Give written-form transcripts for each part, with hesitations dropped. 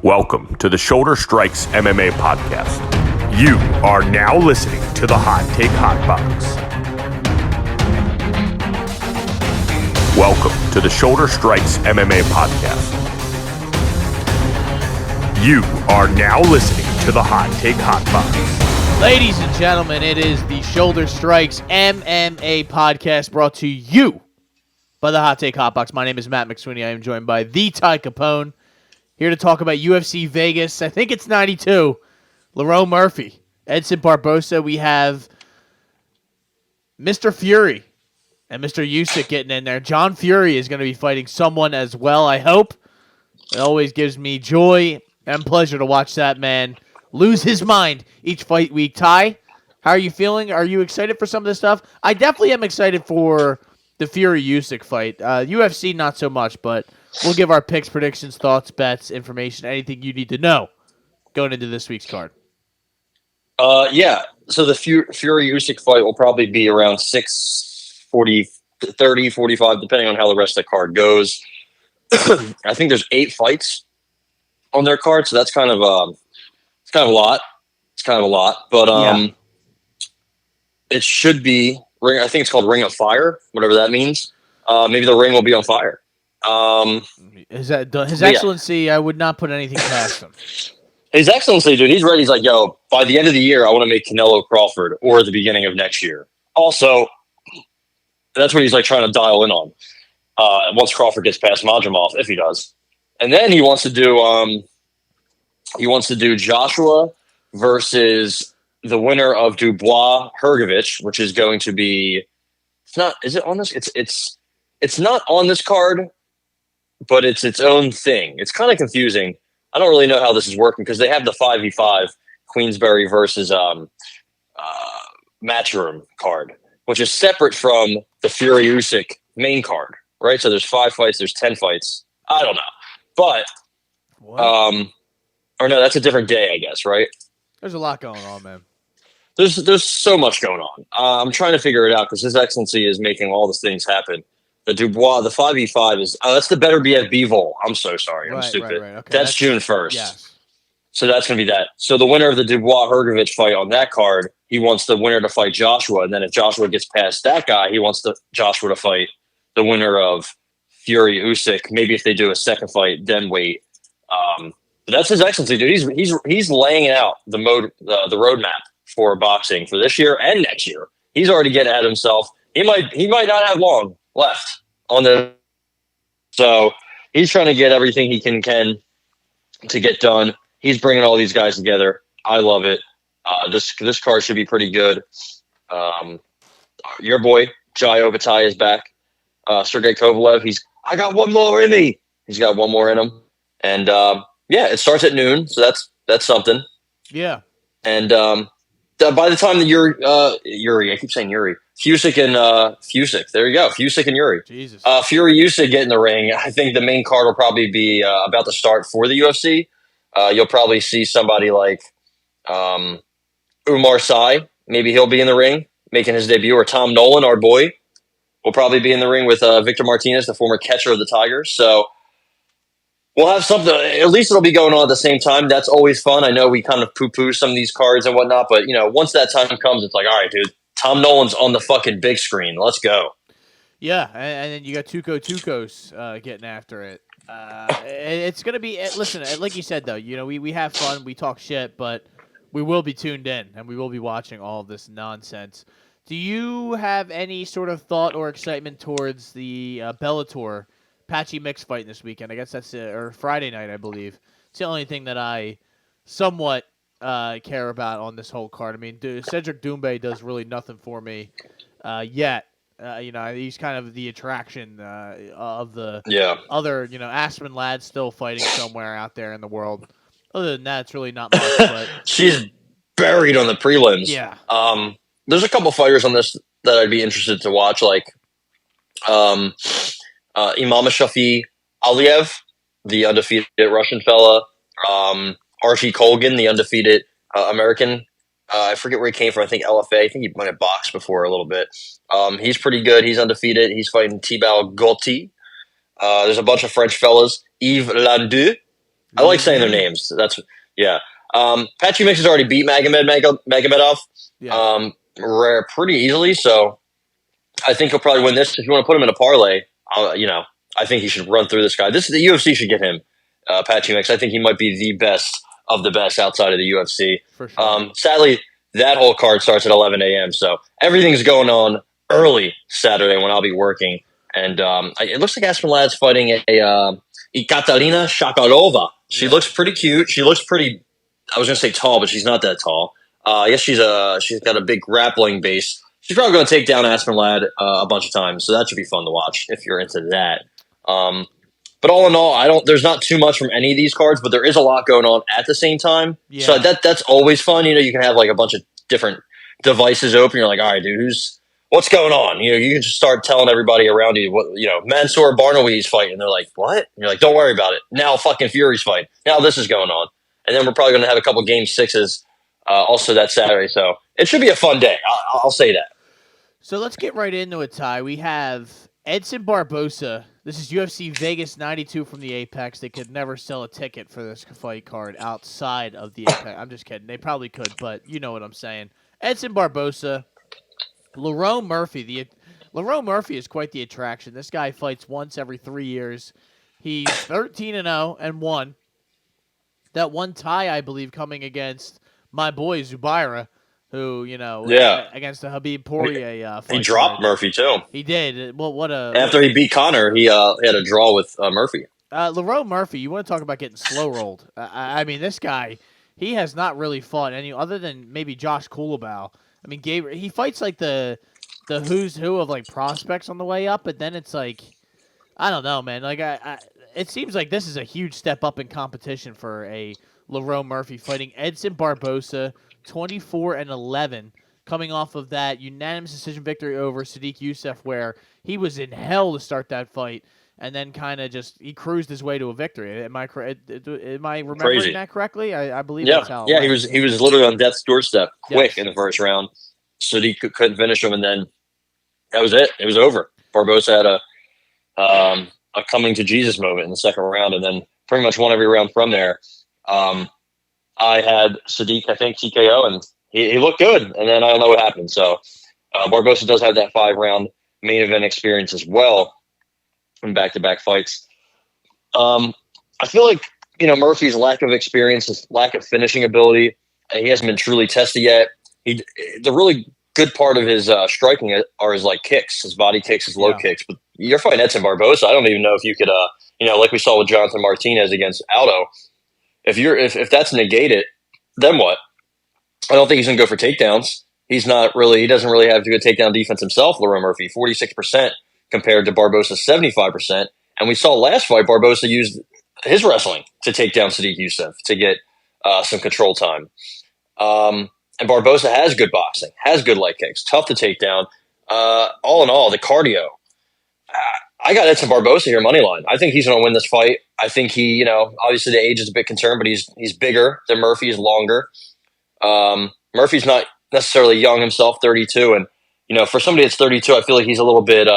Welcome to the Shoulder Strikes MMA podcast. You are now listening to the Hot Take Hot Box. Welcome to the Shoulder Strikes MMA podcast. You are now listening to the Hot Take Hot Box. Ladies and gentlemen, it is the Shoulder Strikes MMA podcast brought to you by the Hot Take Hot Box. My name is Matt McSweeney. I am joined by the Ty Capone. Here to talk about UFC Vegas. I think it's 92. Lerone Murphy. Edson Barboza. We have Mr. Fury and Mr. Usyk getting in there. John Fury is going to be fighting someone as well, I hope. It always gives me joy and pleasure to watch that man lose his mind each fight week. Ty, how are you feeling? Are you excited for some of this stuff? I definitely am excited for the Fury-Usyk fight. UFC, not so much, but we'll give our picks, predictions, thoughts, bets, information, anything you need to know going into this week's card. Yeah. So the Fury-Usyk fight will probably be around 30, 45, depending on how the rest of the card goes. I think there's 8 fights on their card, so that's kind of a lot. It's kind of a lot, but It should be I think it's called Ring of Fire, whatever that means. Maybe the ring will be on fire. His Excellency, yeah. I would not put anything past him. His Excellency, dude, he's ready. He's like, yo, by the end of the year, I want to make Canelo Crawford or the beginning of next year. Also, that's what he's like trying to dial in on. Once Crawford gets past Madrimov, if he does. And then he wants to do Joshua versus the winner of Dubois Hrgovic, which is going to be is it on this? It's not on this card, but it's its own thing. It's kind of confusing. I don't really know how this is working because they have the 5v5 Queensberry versus Matchroom card, which is separate from the Fury Usyk main card, right? So there's 5 fights, there's 10 fights. I don't know. But or no, that's a different day, I guess, right? There's a lot going on, man. There's so much going on. I'm trying to figure it out because His Excellency is making all these things happen. The Dubois, the 5v5 is that's the Better BF Vol. I'm so sorry. I'm stupid. Right. Okay, that's June 1st. Yes. So that's going to be that. So the winner of the Dubois Hrgovic fight on that card, he wants the winner to fight Joshua. And then if Joshua gets past that guy, he wants Joshua to fight the winner of Fury Usyk. Maybe if they do a second fight, then wait. But that's His Excellency, dude. He's laying out the roadmap for boxing for this year and next year. He's already getting ahead of himself. He might not have long left on the. So he's trying to get everything he can to get done. He's bringing all these guys together. I love it. This card should be pretty good. Your boy Jai Obatai is back. Sergey Kovalev. I got one more in me. He's got one more in him. And it starts at noon, so that's something. Yeah. And by the time that Yuri, I keep saying Yuri, Usyk and Usyk. There you go, Usyk and Yuri. Jesus. Fury Usyk get in the ring. I think the main card will probably be about to start for the UFC. You'll probably see somebody like Umar Sy. Maybe he'll be in the ring making his debut, or Tom Nolan, our boy, will probably be in the ring with Victor Martinez, the former catcher of the Tigers. So we'll have something. At least it'll be going on at the same time. That's always fun. I know we kind of poo-poo some of these cards and whatnot, but once that time comes, it's like, all right, dude, Tom Nolan's on the fucking big screen. Let's go. Yeah, and then you got Tukos getting after it. It's gonna be. Listen, like you said though, we have fun, we talk shit, but we will be tuned in and we will be watching all of this nonsense. Do you have any sort of thought or excitement towards the Bellator Patchy Mix fight this weekend? I guess that's or Friday night, I believe. It's the only thing that I somewhat care about on this whole card. I mean, Cedric Doumbé does really nothing for me yet. He's kind of the attraction of the other, Aspen lads still fighting somewhere out there in the world. Other than that, it's really not much. But she's buried on the prelims. Yeah. There's a couple fighters on this that I'd be interested to watch, like Imam-Shafi Aliyev, the undefeated Russian fella. Archie Colgan, the undefeated American. I forget where he came from. I think LFA. I think he might have boxed before a little bit. He's pretty good. He's undefeated. He's fighting Thibaut Gaultier. There's a bunch of French fellas. Yves Landau, I like saying their names. That's yeah. Patchy Mix has already beat Magomedov Yeah. pretty easily, so I think he'll probably win this. If you want to put him in a parlay, I think he should run through this guy. The UFC should get him, Patchy Mix. I think he might be the best of the best outside of the UFC. For sure. Sadly, that whole card starts at 11 a.m., so everything's going on early Saturday when I'll be working. And it looks like Aspen Ladd's fighting a Ekaterina Shakarova. She looks pretty cute. She looks pretty. I was gonna say tall, but she's not that tall. I guess she's got a big grappling base. She's probably going to take down Aspen Ladd a bunch of times, so that should be fun to watch if you're into that. But all in all, there's not too much from any of these cards, but there is a lot going on at the same time. Yeah. So that's always fun. You can have like a bunch of different devices open. You're like, all right, dude, what's going on? You can just start telling everybody around you what, Mansour Barnawee's fighting. And they're like, what? And you're like, don't worry about it. Now fucking Fury's fight. Now this is going on. And then we're probably going to have a couple game sixes also that Saturday. So it should be a fun day. I'll say that. So let's get right into it, Ty. We have Edson Barboza. This is UFC Vegas 92 from the Apex. They could never sell a ticket for this fight card outside of the Apex. I'm just kidding. They probably could, but you know what I'm saying. Edson Barboza, Lerone Murphy. Lerone Murphy is quite the attraction. This guy fights once every 3 years. He's 13-0 and 1. That one tie, I believe, coming against my boy Zubaira, who, against the Habib Poirier fight. He dropped Murphy, too. He did. Well, after he beat Connor, he had a draw with Murphy. Lerone Murphy, you want to talk about getting slow-rolled. I mean, this guy, he has not really fought any other than maybe Josh Kulabau. I mean, he fights like the who's who of like prospects on the way up, but then it's like, I don't know, man. Like, it seems like this is a huge step up in competition for a Lerone Murphy fighting Edson Barboza, 24-11, coming off of that unanimous decision victory over Sadiq Youssef, where he was in hell to start that fight, and then kind of he cruised his way to a victory. Am I remembering that correctly? I believe that's how. Yeah, he was literally on death's doorstep, quick in the first round. Sadiq couldn't finish him, and then that was it. It was over. Barboza had a coming to Jesus moment in the second round, and then pretty much won every round from there. I had Sadiq, I think, TKO, and he looked good, and then I don't know what happened. So Barboza does have that 5-round main event experience as well in back-to-back fights. I feel like, Murphy's lack of experience, his lack of finishing ability, he hasn't been truly tested yet. The really good part of his striking are his kicks, his body kicks, his low kicks. But you're fighting Edson Barboza. I don't even know if you could, like we saw with Jonathan Martinez against Aldo. If that's negated, then what? I don't think he's going to go for takedowns. He doesn't really have good takedown defense himself, Lerone Murphy, 46% compared to Barboza's 75%. And we saw last fight, Barboza used his wrestling to take down Sadiq Youssef to get some control time. And Barboza has good boxing, has good leg kicks, tough to take down. All in all, the cardio. I got Edson Barboza here, money line. I think he's going to win this fight. I think he, obviously the age is a bit concerned, but he's bigger than Murphy. He's longer. Murphy's not necessarily young himself, 32. And, for somebody that's 32, I feel like he's a little bit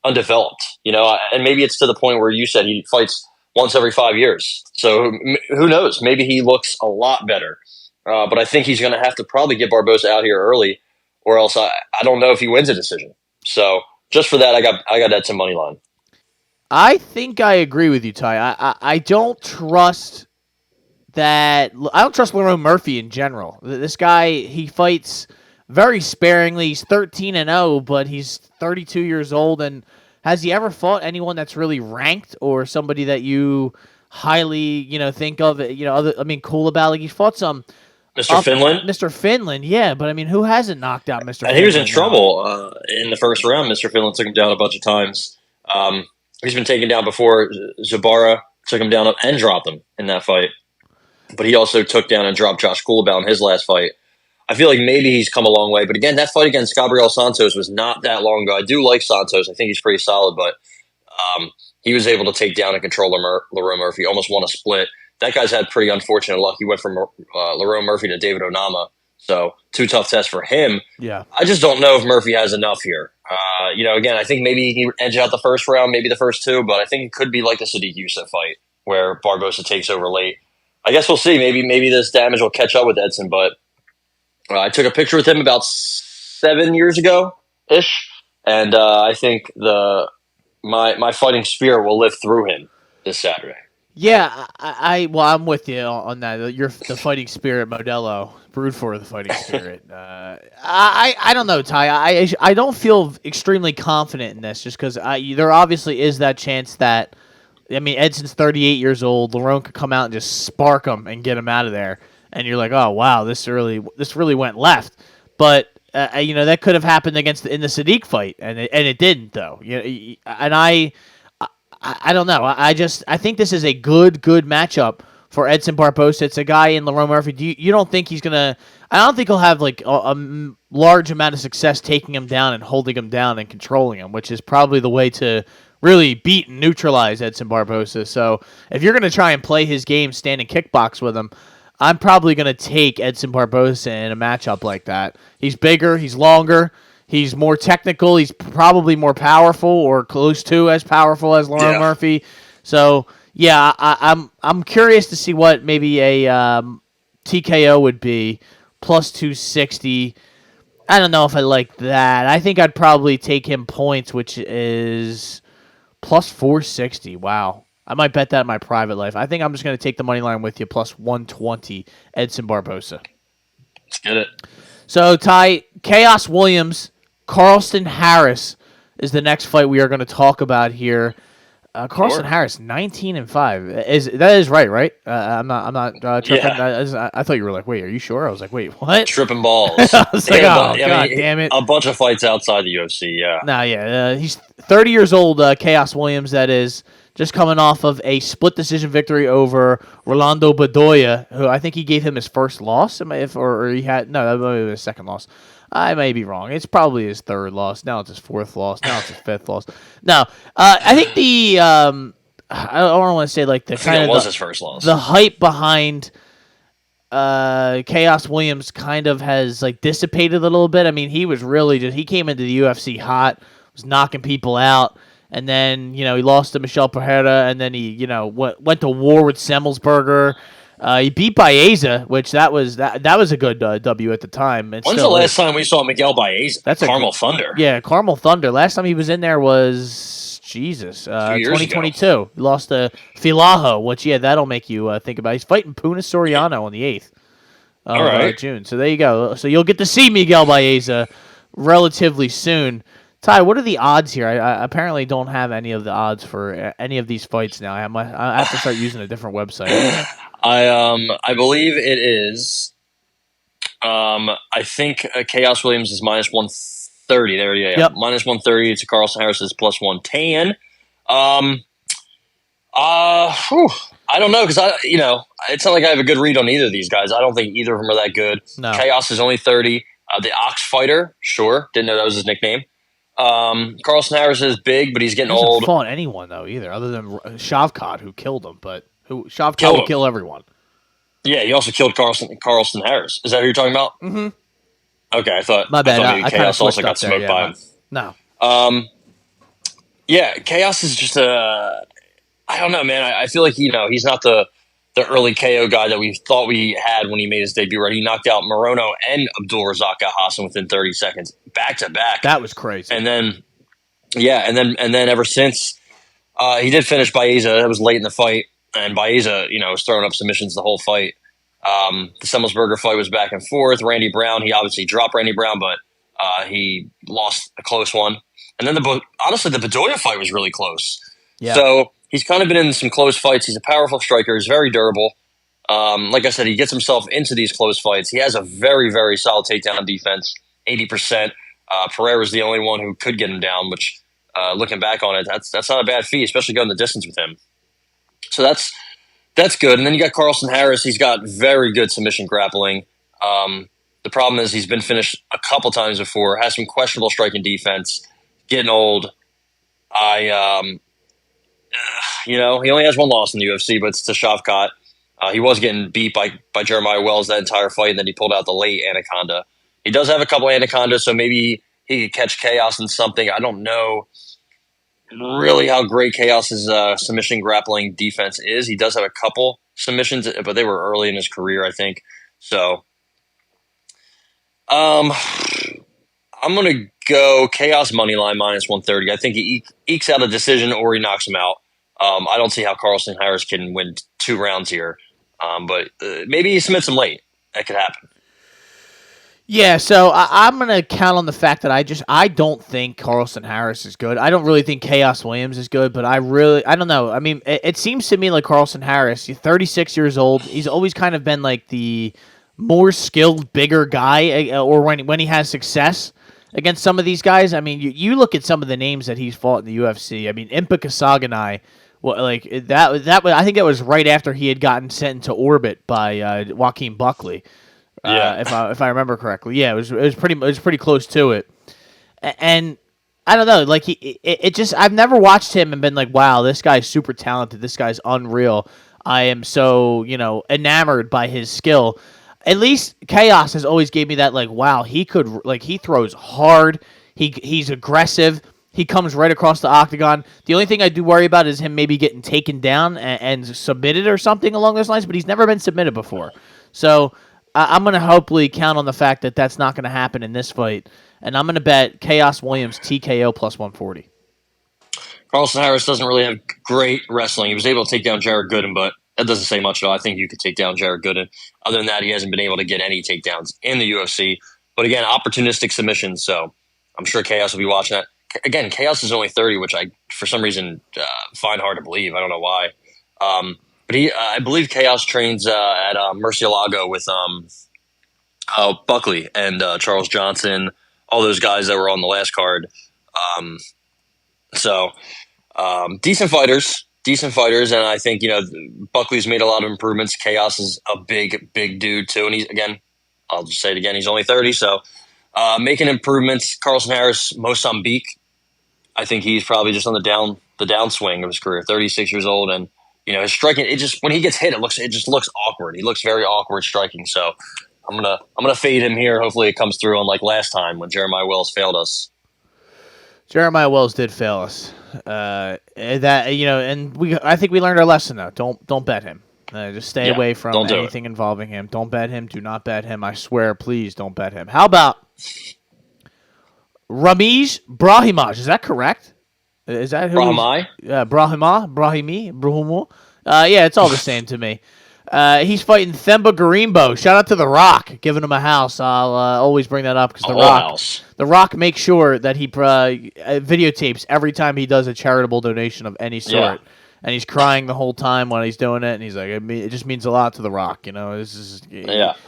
undeveloped, and maybe it's to the point where you said he fights once every 5 years. So who knows? Maybe he looks a lot better. But I think he's going to have to probably get Barboza out here early, or else I don't know if he wins a decision. So just for that, I got Edson money line. I think I agree with you, Ty. I don't trust that. I don't trust Lerone Murphy in general. This guy, he fights very sparingly. He's 13-0, but he's 32 years old. And has he ever fought anyone that's really ranked or somebody that you highly, think of? Kulabau. Like, he fought some. Mr. Finland, yeah, but who hasn't knocked out Mr. Finland? And he was in trouble in the first round. Mr. Finland took him down a bunch of times. He's been taken down before. Zubaira took him down and dropped him in that fight. But he also took down and dropped Josh Kulabau in his last fight. I feel like maybe he's come a long way. But again, that fight against Gabriel Santos was not that long ago. I do like Santos. I think he's pretty solid, but he was able to take down and control Lerone Murphy, almost won a split. That guy's had pretty unfortunate luck. He went from Lerone Murphy to David Onama. So 2 tough tests for him. Yeah. I just don't know if Murphy has enough here. Again, I think maybe he edged out the first round, maybe the first 2, but I think it could be like the Sadiq Youssef fight, where Barboza takes over late. I guess we'll see. Maybe this damage will catch up with Edson, but I took a picture with him about 7 years ago ish, and I think my fighting spirit will live through him this Saturday. Yeah, I'm with you on that. You're the fighting spirit, Modelo. Root for the fighting spirit. I don't know, Ty. I don't feel extremely confident in this, just because there obviously is that chance that, I mean, Edson's 38 years old. Lerone could come out and just spark him and get him out of there, and you're like, oh wow, this really went left. But that could have happened in the Sadiq fight, and it didn't though. And I don't know. I think this is a good matchup for Edson Barboza. It's a guy in Lerone Murphy. You don't think he's gonna? I don't think he'll have like a large amount of success taking him down and holding him down and controlling him, which is probably the way to really beat and neutralize Edson Barboza. So if you're gonna try and play his game, stand and kickbox with him, I'm probably gonna take Edson Barboza in a matchup like that. He's bigger. He's longer. He's more technical. He's probably more powerful or close to as powerful as Lerone Murphy. So yeah, I'm curious to see what maybe a TKO would be, plus 260. I don't know if I like that. I think I'd probably take him points, which is plus 460. Wow. I might bet that in my private life. I think I'm just going to take the money line with you, plus 120, Edson Barboza. Let's get it. So, Ty, Chaos Williams, Carlston Harris is the next fight we are going to talk about here. Carlston Harris, 19-5. That is right? I'm not tripping. Yeah. I thought you were like, wait, are you sure? I was like, wait, what? Tripping balls. I was like, God damn it. A bunch of fights outside the UFC, yeah. Nah, yeah. He's 30 years old, Chaos Williams, that is, just coming off of a split decision victory over Rolando Bedoya, who I think he gave him his first loss, or he had, no, that might be his second loss. I may be wrong. It's probably his third loss. Now it's his fourth loss. Now it's his fifth loss. No, I think I don't want to say like the kind of his first loss. The hype behind Chaos Williams kind of has like dissipated a little bit. I mean, he was really he came into the UFC hot, was knocking people out, and then he lost to Michel Pereira, and then he went to war with Semmelsberger. He beat Baeza, which that was a good W at the time. When's the last time we saw Miguel Baeza? That's Carmel Thunder. Yeah, Carmel Thunder. Last time he was in there was 2022. Ago. He lost to Filaho, which that'll make you think about. He's fighting Puna Soriano on the 8th of June. So there you go. So you'll get to see Miguel Baeza relatively soon. Ty, what are the odds here? I apparently don't have any of the odds for any of these fights now. I have to start using a different website. I believe it is. I think Chaos Williams is minus 130. There you go. Yep. Minus 130 to Carlston Harris is plus 110. I don't know, because it's not like I have a good read on either of these guys. I don't think either of them are that good. No. Chaos is only 30. The Ox Fighter, sure, didn't know that was his nickname. Carlston Harris is big, but he's getting old. He hasn't fought anyone though either, other than Shavkat, who killed him. But Shavkat will kill everyone. Yeah, he also killed Carlston Harris. Is that who you're talking about? Mm-hmm. Okay, I thought. My bad. Maybe Chaos also got smoked by him. No. Yeah, Chaos is just I don't know, man. I feel like he's not the early KO guy that we thought we had when he made his debut. Right, he knocked out Morono and Abdul Razak Hassan within 30 seconds, back to back. That was crazy. And then, ever since, he did finish Baeza. That was late in the fight, and Baeza, was throwing up submissions the whole fight. The Semmelsberger fight was back and forth. Randy Brown, he obviously dropped Randy Brown, but he lost a close one. And then honestly, the Bedoya fight was really close. Yeah. So he's kind of been in some close fights. He's a powerful striker. He's very durable. Like I said, he gets himself into these close fights. He has a very, very solid takedown defense, 80%. Pereira's the only one who could get him down, which, looking back on it, that's not a bad feat, especially going the distance with him. So that's good. And then you got Carlston Harris. He's got very good submission grappling. The problem is he's been finished a couple times before, has some questionable striking defense, getting old. He only has one loss in the UFC, but it's to Shavkat. He was getting beat by Jeremiah Wells that entire fight, and then he pulled out the late Anaconda. He does have a couple Anacondas, so maybe he could catch Chaos in something. I don't know. really how great Chaos's submission grappling defense is. He does have a couple submissions, but they were early in his career, I think. So, I'm gonna go Chaos money line -130. I think he ekes out a decision or he knocks him out. I don't see how Carlson Harris can win 2 rounds here, but maybe he submits him late. That could happen. Yeah, so I'm going to count on the fact that I don't think Carlson Harris is good. I don't really think Chaos Williams is good, but I don't know. I mean, it seems to me like Carlson Harris, he's 36 years old. He's always kind of been like the more skilled, bigger guy, or when he has success against some of these guys. I mean, you look at some of the names that he's fought in the UFC. I mean, Impa Kasaganai, well, like that I think it was right after he had gotten sent into orbit by Joaquin Buckley. Yeah. If I remember correctly, yeah, it was pretty close to it, and I don't know, like it just I've never watched him and been like, wow, this guy's super talented, this guy's unreal. I am so enamored by his skill. At least Chaos has always gave me that like, wow, he throws hard, he's aggressive. He comes right across the octagon. The only thing I do worry about is him maybe getting taken down and submitted or something along those lines, but he's never been submitted before. So I'm going to hopefully count on the fact that that's not going to happen in this fight, and I'm going to bet Chaos Williams TKO +140. Carlson Harris doesn't really have great wrestling. He was able to take down Jared Gooden, but that doesn't say much at all. I think you could take down Jared Gooden. Other than that, he hasn't been able to get any takedowns in the UFC. But again, opportunistic submissions, so I'm sure Chaos will be watching that. Again, Chaos is only 30, which I, for some reason, find hard to believe. I don't know why. But I believe Chaos trains at Murcielago with Buckley and Charles Johnson, all those guys that were on the last card. Decent fighters, and I think Buckley's made a lot of improvements. Chaos is a big dude too, and I'll just say it again, he's only 30, so making improvements. Carlson Harris, Mozambique, I think he's probably just on the downswing of his career. 36 years old, and his striking, when he gets hit, it just looks awkward. He looks very awkward striking. So I'm gonna fade him here. Hopefully it comes through unlike last time when Jeremiah Wells failed us. Jeremiah Wells did fail us. I think we learned our lesson though. Don't bet him. Just stay away from anything involving him. Don't bet him. Do not bet him. I swear, please don't bet him. How about Ramiz Brahimaj? Is that correct? Is that who? Brahimi? Yeah, it's all the same to me. He's fighting Themba Garimbo. Shout out to The Rock, giving him a house. I'll always bring that up because The Rock makes sure that he videotapes every time he does a charitable donation of any sort. Yeah. And he's crying the whole time while he's doing it, and he's like, it just means a lot to The Rock. This is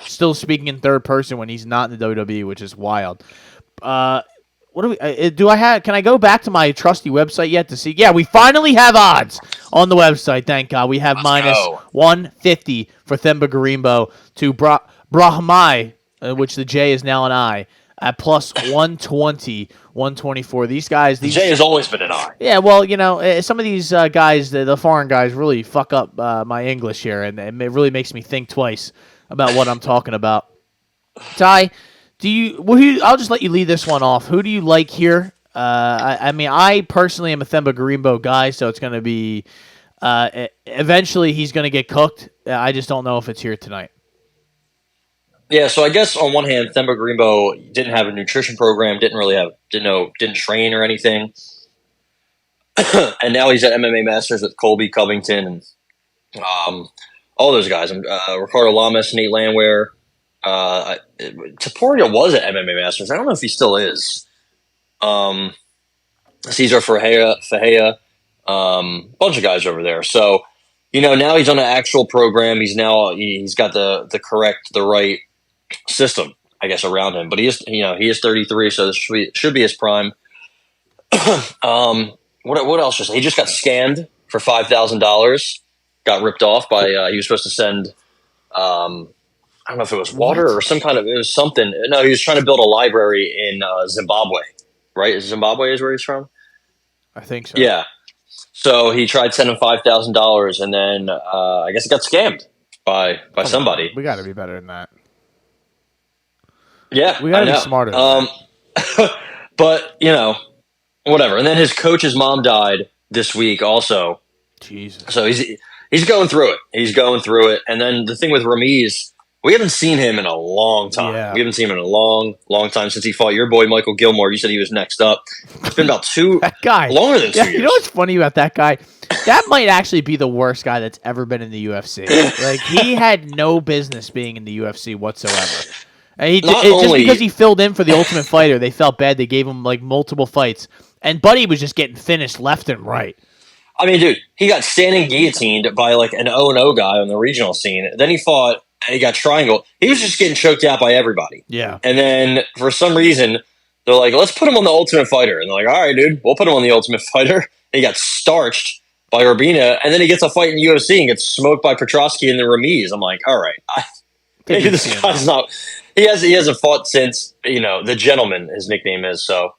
still speaking in third person when he's not in the WWE, which is wild. What do I have? Can I go back to my trusty website yet to see? Yeah, we finally have odds on the website. Thank God. We have -150 for Themba Garimbo to Brahmai, which the J is now an I, at +120, 124. These guys, the J has always been an I. Yeah, well, some of these guys, the foreign guys, really fuck up my English here, and it really makes me think twice about what I'm talking about. Ty, I'll just let you lead this one off. Who do you like here? I personally am a Themba Garimbo guy, so it's going to be eventually he's going to get cooked. I just don't know if it's here tonight. Yeah, so I guess on one hand, Themba Garimbo didn't have a nutrition program, didn't train or anything, and now he's at MMA Masters with Colby Covington and all those guys. Ricardo Lamas, Nate Landwehr. Taporia was at MMA Masters. I don't know if he still is. Cesar Fajea, bunch of guys over there. So, now he's on an actual program. He's got the right system, I guess, around him. But he is 33, so this should be his prime. What else? He just got scammed for $5,000. Got ripped off by. He was supposed to send. I don't know if it was water or it was something. No, he was trying to build a library in Zimbabwe, right? Zimbabwe is where he's from? I think so. Yeah. So he tried sending $5,000, and then I guess it got scammed by somebody. We got to be better than that. Yeah. We got to be smarter than that. But, whatever. And then his coach's mom died this week also. Jesus. So he's going through it. He's going through it. And then the thing with Ramiz, we haven't seen him in a long time. Yeah. We haven't seen him in a long, long time since he fought your boy Michael Gilmore. You said he was next up. It's been about That guy. longer than 2 years. You know what's funny about that guy? That might actually be the worst guy that's ever been in the UFC. Like, he had no business being in the UFC whatsoever. And just because he filled in for the Ultimate Fighter, they felt bad. They gave him like multiple fights, and Buddy was just getting finished left and right. I mean, dude, he got standing guillotined by like an 0-0 guy on the regional scene. Then he fought and he got triangle. He was just getting choked out by everybody. Yeah. And then for some reason, they're like, let's put him on the Ultimate Fighter. And they're like, all right, dude, we'll put him on the Ultimate Fighter. And he got starched by Urbina, and then he gets a fight in UFC and gets smoked by Petrosky and the Ramiz. I'm like, all right, maybe this guy's not. He hasn't fought since, the Gentleman, his nickname is. So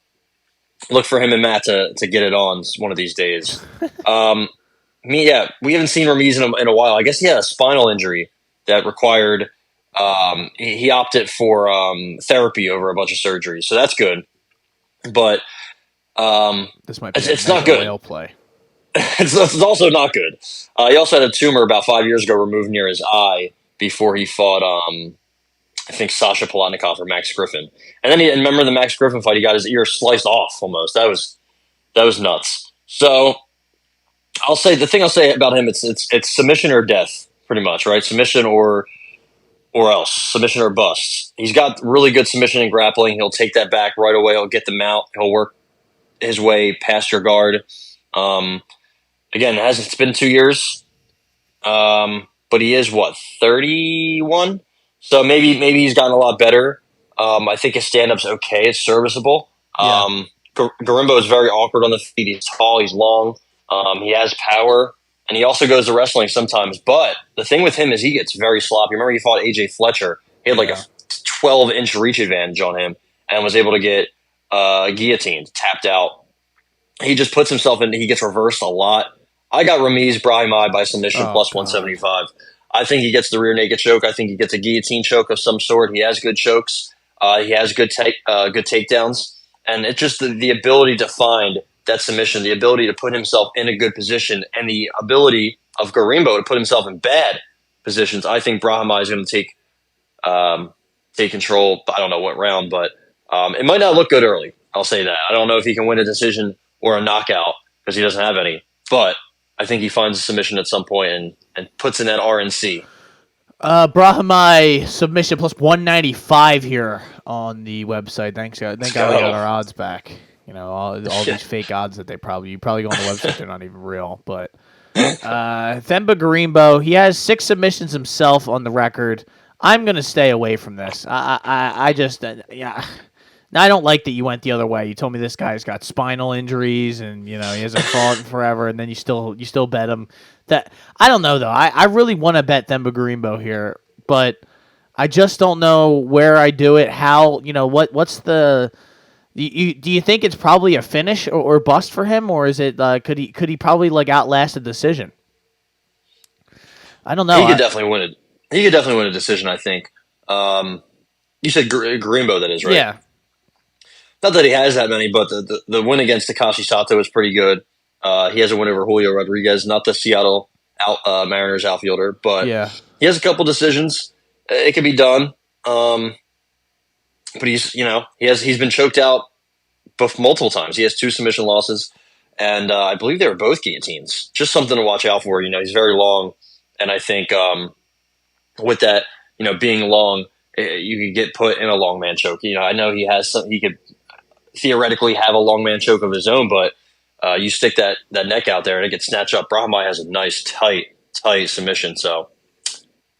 look for him and Matt to get it on one of these days. We haven't seen Ramiz in a while. I guess he had a spinal injury that required. He opted for therapy over a bunch of surgeries, so that's good. But this might be it's not good. Whale play. It's also not good. He also had a tumor about 5 years ago removed near his eye before he fought, I think, Sasha Palatnikov or Max Griffin. And then remember the Max Griffin fight, he got his ear sliced off almost. That was nuts. So the thing I'll say about him, it's submission or death, pretty much, right? Submission or else. Submission or bust. He's got really good submission and grappling. He'll take that back right away. He'll get them out. He'll work his way past your guard. Again, it's been 2 years, but he is 31. So maybe he's gotten a lot better. I think his stand-up's okay. It's serviceable. Yeah. Garimbo is very awkward on the feet. He's tall. He's long. He has power, and he also goes to wrestling sometimes. But the thing with him is he gets very sloppy. Remember he fought AJ Fletcher. He had like a 12-inch reach advantage on him and was able to get guillotined, tapped out. He just puts himself in. He gets reversed a lot. I got Ramiz Brahimaj by submission plus 175. I think he gets the rear naked choke. I think he gets a guillotine choke of some sort. He has good chokes. He has good takedowns. And it's just the ability to find that submission, the ability to put himself in a good position, and the ability of Garimbo to put himself in bad positions. I think Brahimaj is going to take control. I don't know what round, but it might not look good early. I'll say that. I don't know if he can win a decision or a knockout because he doesn't have any. But I think he finds a submission at some point and puts in that RNC. Brahimaj submission plus 195 here on the website. Thank God we got our odds back. All these fake odds that you probably go on the website, they're not even real. But Themba Garimbo, he has 6 submissions himself on the record. I'm gonna stay away from this. I just Now, I don't like that you went the other way. You told me this guy's got spinal injuries and, he hasn't fought in forever, and then you still bet him. That I don't know, though. I really want to bet Themba Garimbo here, but I just don't know where I do it, how, what's the... Do you think it's probably a finish or bust for him, or is it could he probably outlast a decision? I don't know. He could definitely win it. He could definitely win a decision, I think. You said Garimbo, that is, right? Yeah. Not that he has that many, but the win against Takashi Sato is pretty good. He has a win over Julio Rodriguez, not the Seattle Mariners outfielder, but he has a couple decisions. It can be done. But he's been choked out multiple times. He has 2 submission losses, and I believe they were both guillotines. Just something to watch out for. He's very long, and I think with that, being long, you could get put in a long man choke. I know he could theoretically have a long man choke of his own, but you stick that neck out there and it gets snatched up. Brahimaj has a nice tight submission. So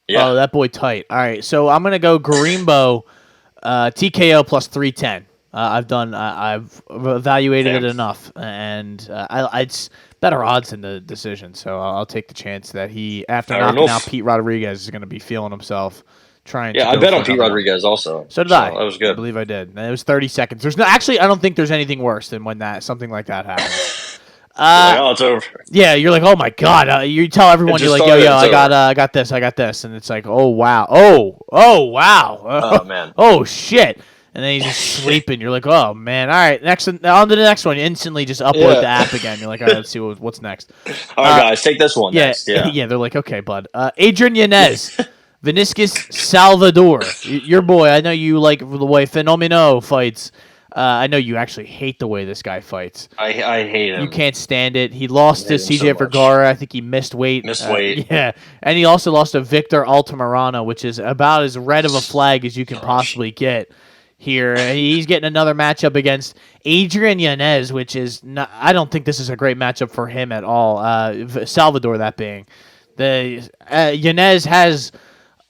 yeah. Oh, that boy tight. All right, so I'm gonna go Garimbo, TKO plus 310. I've evaluated it enough, and it's better odds than the decision. So I'll take the chance that he, after knocking out Pete Rodriguez, is going to be feeling himself. I bet on Pete Rodriguez also. So did I. That was good. I believe I did. And it was 30 seconds. I don't think there's anything worse than when something like that happens. It's over. Yeah, you're like, oh my god. You tell everyone, you're like, yo, I got this, and it's like, oh wow, oh wow, oh man, oh shit. and then he's just sleeping. You're like, oh man, all right, next on to the next one. You instantly just upload the app again. You're like, all right, let's see what's next. All right, guys, take this one next. Yeah, yeah. They're like, okay, bud. Adrian Yanez, Vinicius Salvador, your boy. I know you like the way Fenomeno fights. I know you actually hate the way this guy fights. I hate him. You can't stand it. He lost to CJ Vergara. I think he missed weight. Yeah, and he also lost to Victor Altamirano, which is about as red of a flag as you can possibly get here. He's getting another matchup against Adrian Yanez, which is not, I don't think this is a great matchup for him at all. Salvador, that being. Yanez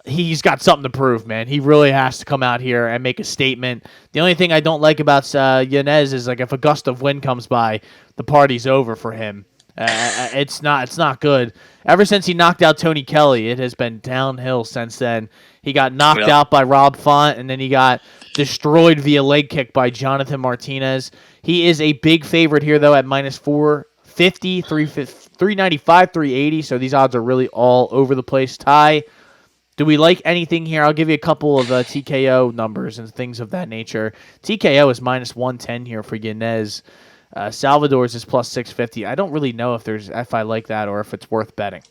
he's got something to prove, man. He really has to come out here and make a statement. The only thing I don't like about Yanez is like if a gust of wind comes by, the party's over for him. It's not good. Ever since he knocked out Tony Kelly, it has been downhill since then. He got knocked out by Rob Font, and then he got destroyed via leg kick by Jonathan Martinez. He is a big favorite here, though, at minus 450, 395, 380. So these odds are really all over the place. Ty, do we like anything here? I'll give you a couple of TKO numbers and things of that nature. TKO is minus 110 here for Yanez. Salvador's is plus 650. I don't really know if I like that or if it's worth betting.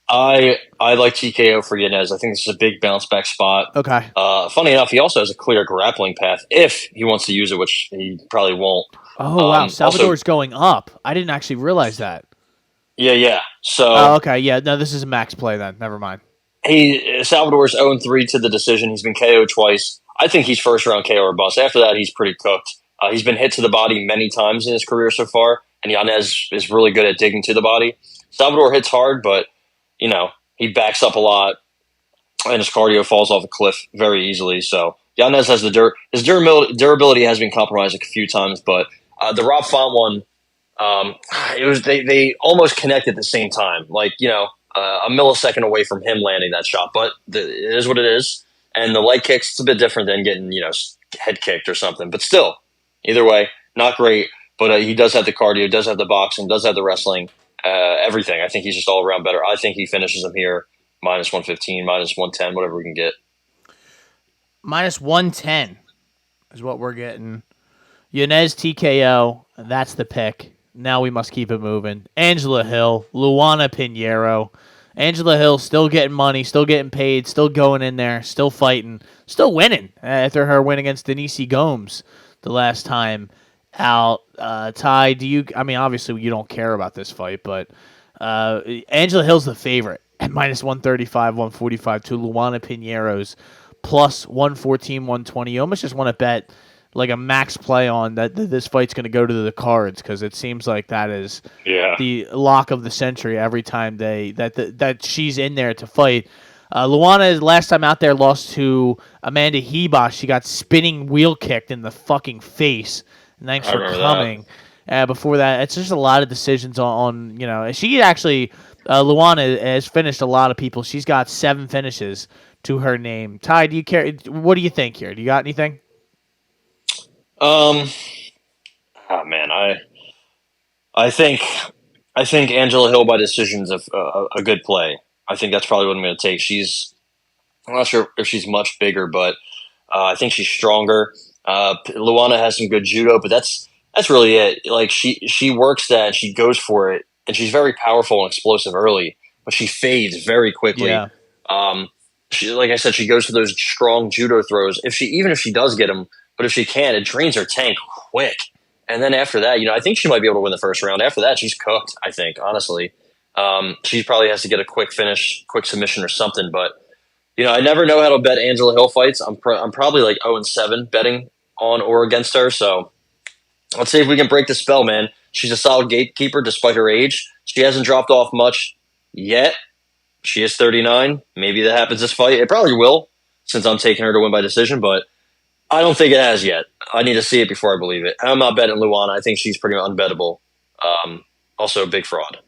I like TKO for Yanez. I think this is a big bounce back spot. Okay. Funny enough, he also has a clear grappling path if he wants to use it, which he probably won't. Oh, wow. Salvador's going up. I didn't actually realize that. Yeah. So. Oh, okay. Yeah. No, this is a max play then. Never mind. Salvador's 0-3 to the decision. He's been KO'd twice. I think he's first round KO or bust. After that, he's pretty cooked. He's been hit to the body many times in his career so far, and Yanez is really good at digging to the body. Salvador hits hard, but he backs up a lot, and his cardio falls off a cliff very easily. So Yanez has the his durability has been compromised a few times, but the Rob Font one, it was they almost connect at the same time, a millisecond away from him landing that shot, but it is what it is. And the leg kicks, it's a bit different than getting, head kicked or something. But still, either way, not great. But he does have the cardio, does have the boxing, does have the wrestling, everything. I think he's just all around better. I think he finishes him here minus 115, minus 110, whatever we can get. Minus 110 is what we're getting. Yanez TKO, that's the pick. Now we must keep it moving. Angela Hill, Luana Pinheiro. Angela Hill still getting money, still getting paid, still going in there, still fighting, still winning after her win against Denise Gomes the last time out. Ty, obviously you don't care about this fight, but Angela Hill's the favorite at minus 135, 145 to Luana Pinheiro's plus 114, 120. You almost just want to bet like a max play on that this fight's going to go to the cards because it seems like that is the lock of the century every time that she's in there to fight. Luana, last time out there, lost to Amanda Hebos. She got spinning wheel kicked in the fucking face. Thanks for coming. Before that, it's just a lot of decisions on she actually, Luana has finished a lot of people. She's got 7 finishes to her name. Ty, do you care? What do you think here? Do you got anything? Man, I think Angela Hill by decision is a good play. I think that's probably what I'm going to take. I'm not sure if she's much bigger, but I think she's stronger. Luana has some good judo, but that's really it. Like she works that, and she goes for it, and she's very powerful and explosive early, but she fades very quickly. Yeah. She, like I said, she goes for those strong judo throws. Even if she does get them. But if she can, it drains her tank quick. And then after that, I think she might be able to win the first round. After that, she's cooked, I think, honestly. She probably has to get a quick finish, quick submission or something. But, I never know how to bet Angela Hill fights. I'm probably like 0-7 betting on or against her. So let's see if we can break the spell, man. She's a solid gatekeeper despite her age. She hasn't dropped off much yet. She is 39. Maybe that happens this fight. It probably will since I'm taking her to win by decision, but I don't think it has yet. I need to see it before I believe it. I'm not betting Luana. I think she's pretty unbettable. Also, a big fraud.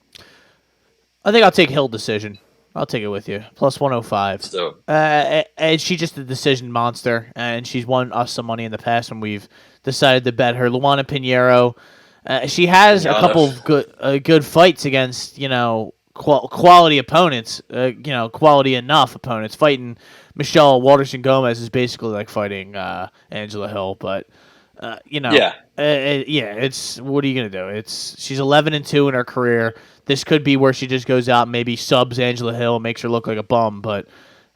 I think I'll take Hill decision. I'll take it with you. Plus 105. So, and she's just a decision monster, and she's won us some money in the past when we've decided to bet her. Luana Pinheiro, she has a couple of good fights against, quality opponents, quality enough opponents. Fighting Michelle Waterson-Gomez is basically like fighting Angela Hill, but it's what are you gonna do? She's 11-2 in her career. This could be where she just goes out and maybe subs Angela Hill, makes her look like a bum, but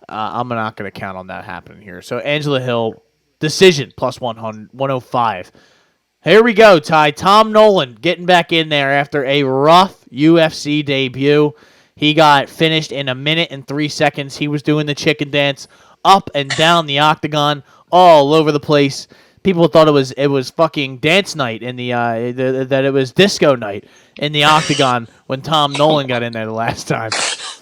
I'm not gonna count on that happening here. So Angela Hill decision plus 105. Here we go, Ty. Tom Nolan getting back in there after a rough UFC debut. He got finished in 1 minute and 3 seconds. He was doing the chicken dance up and down the octagon, all over the place. People thought it was fucking dance night in that it was disco night in the octagon when Tom Nolan got in there the last time.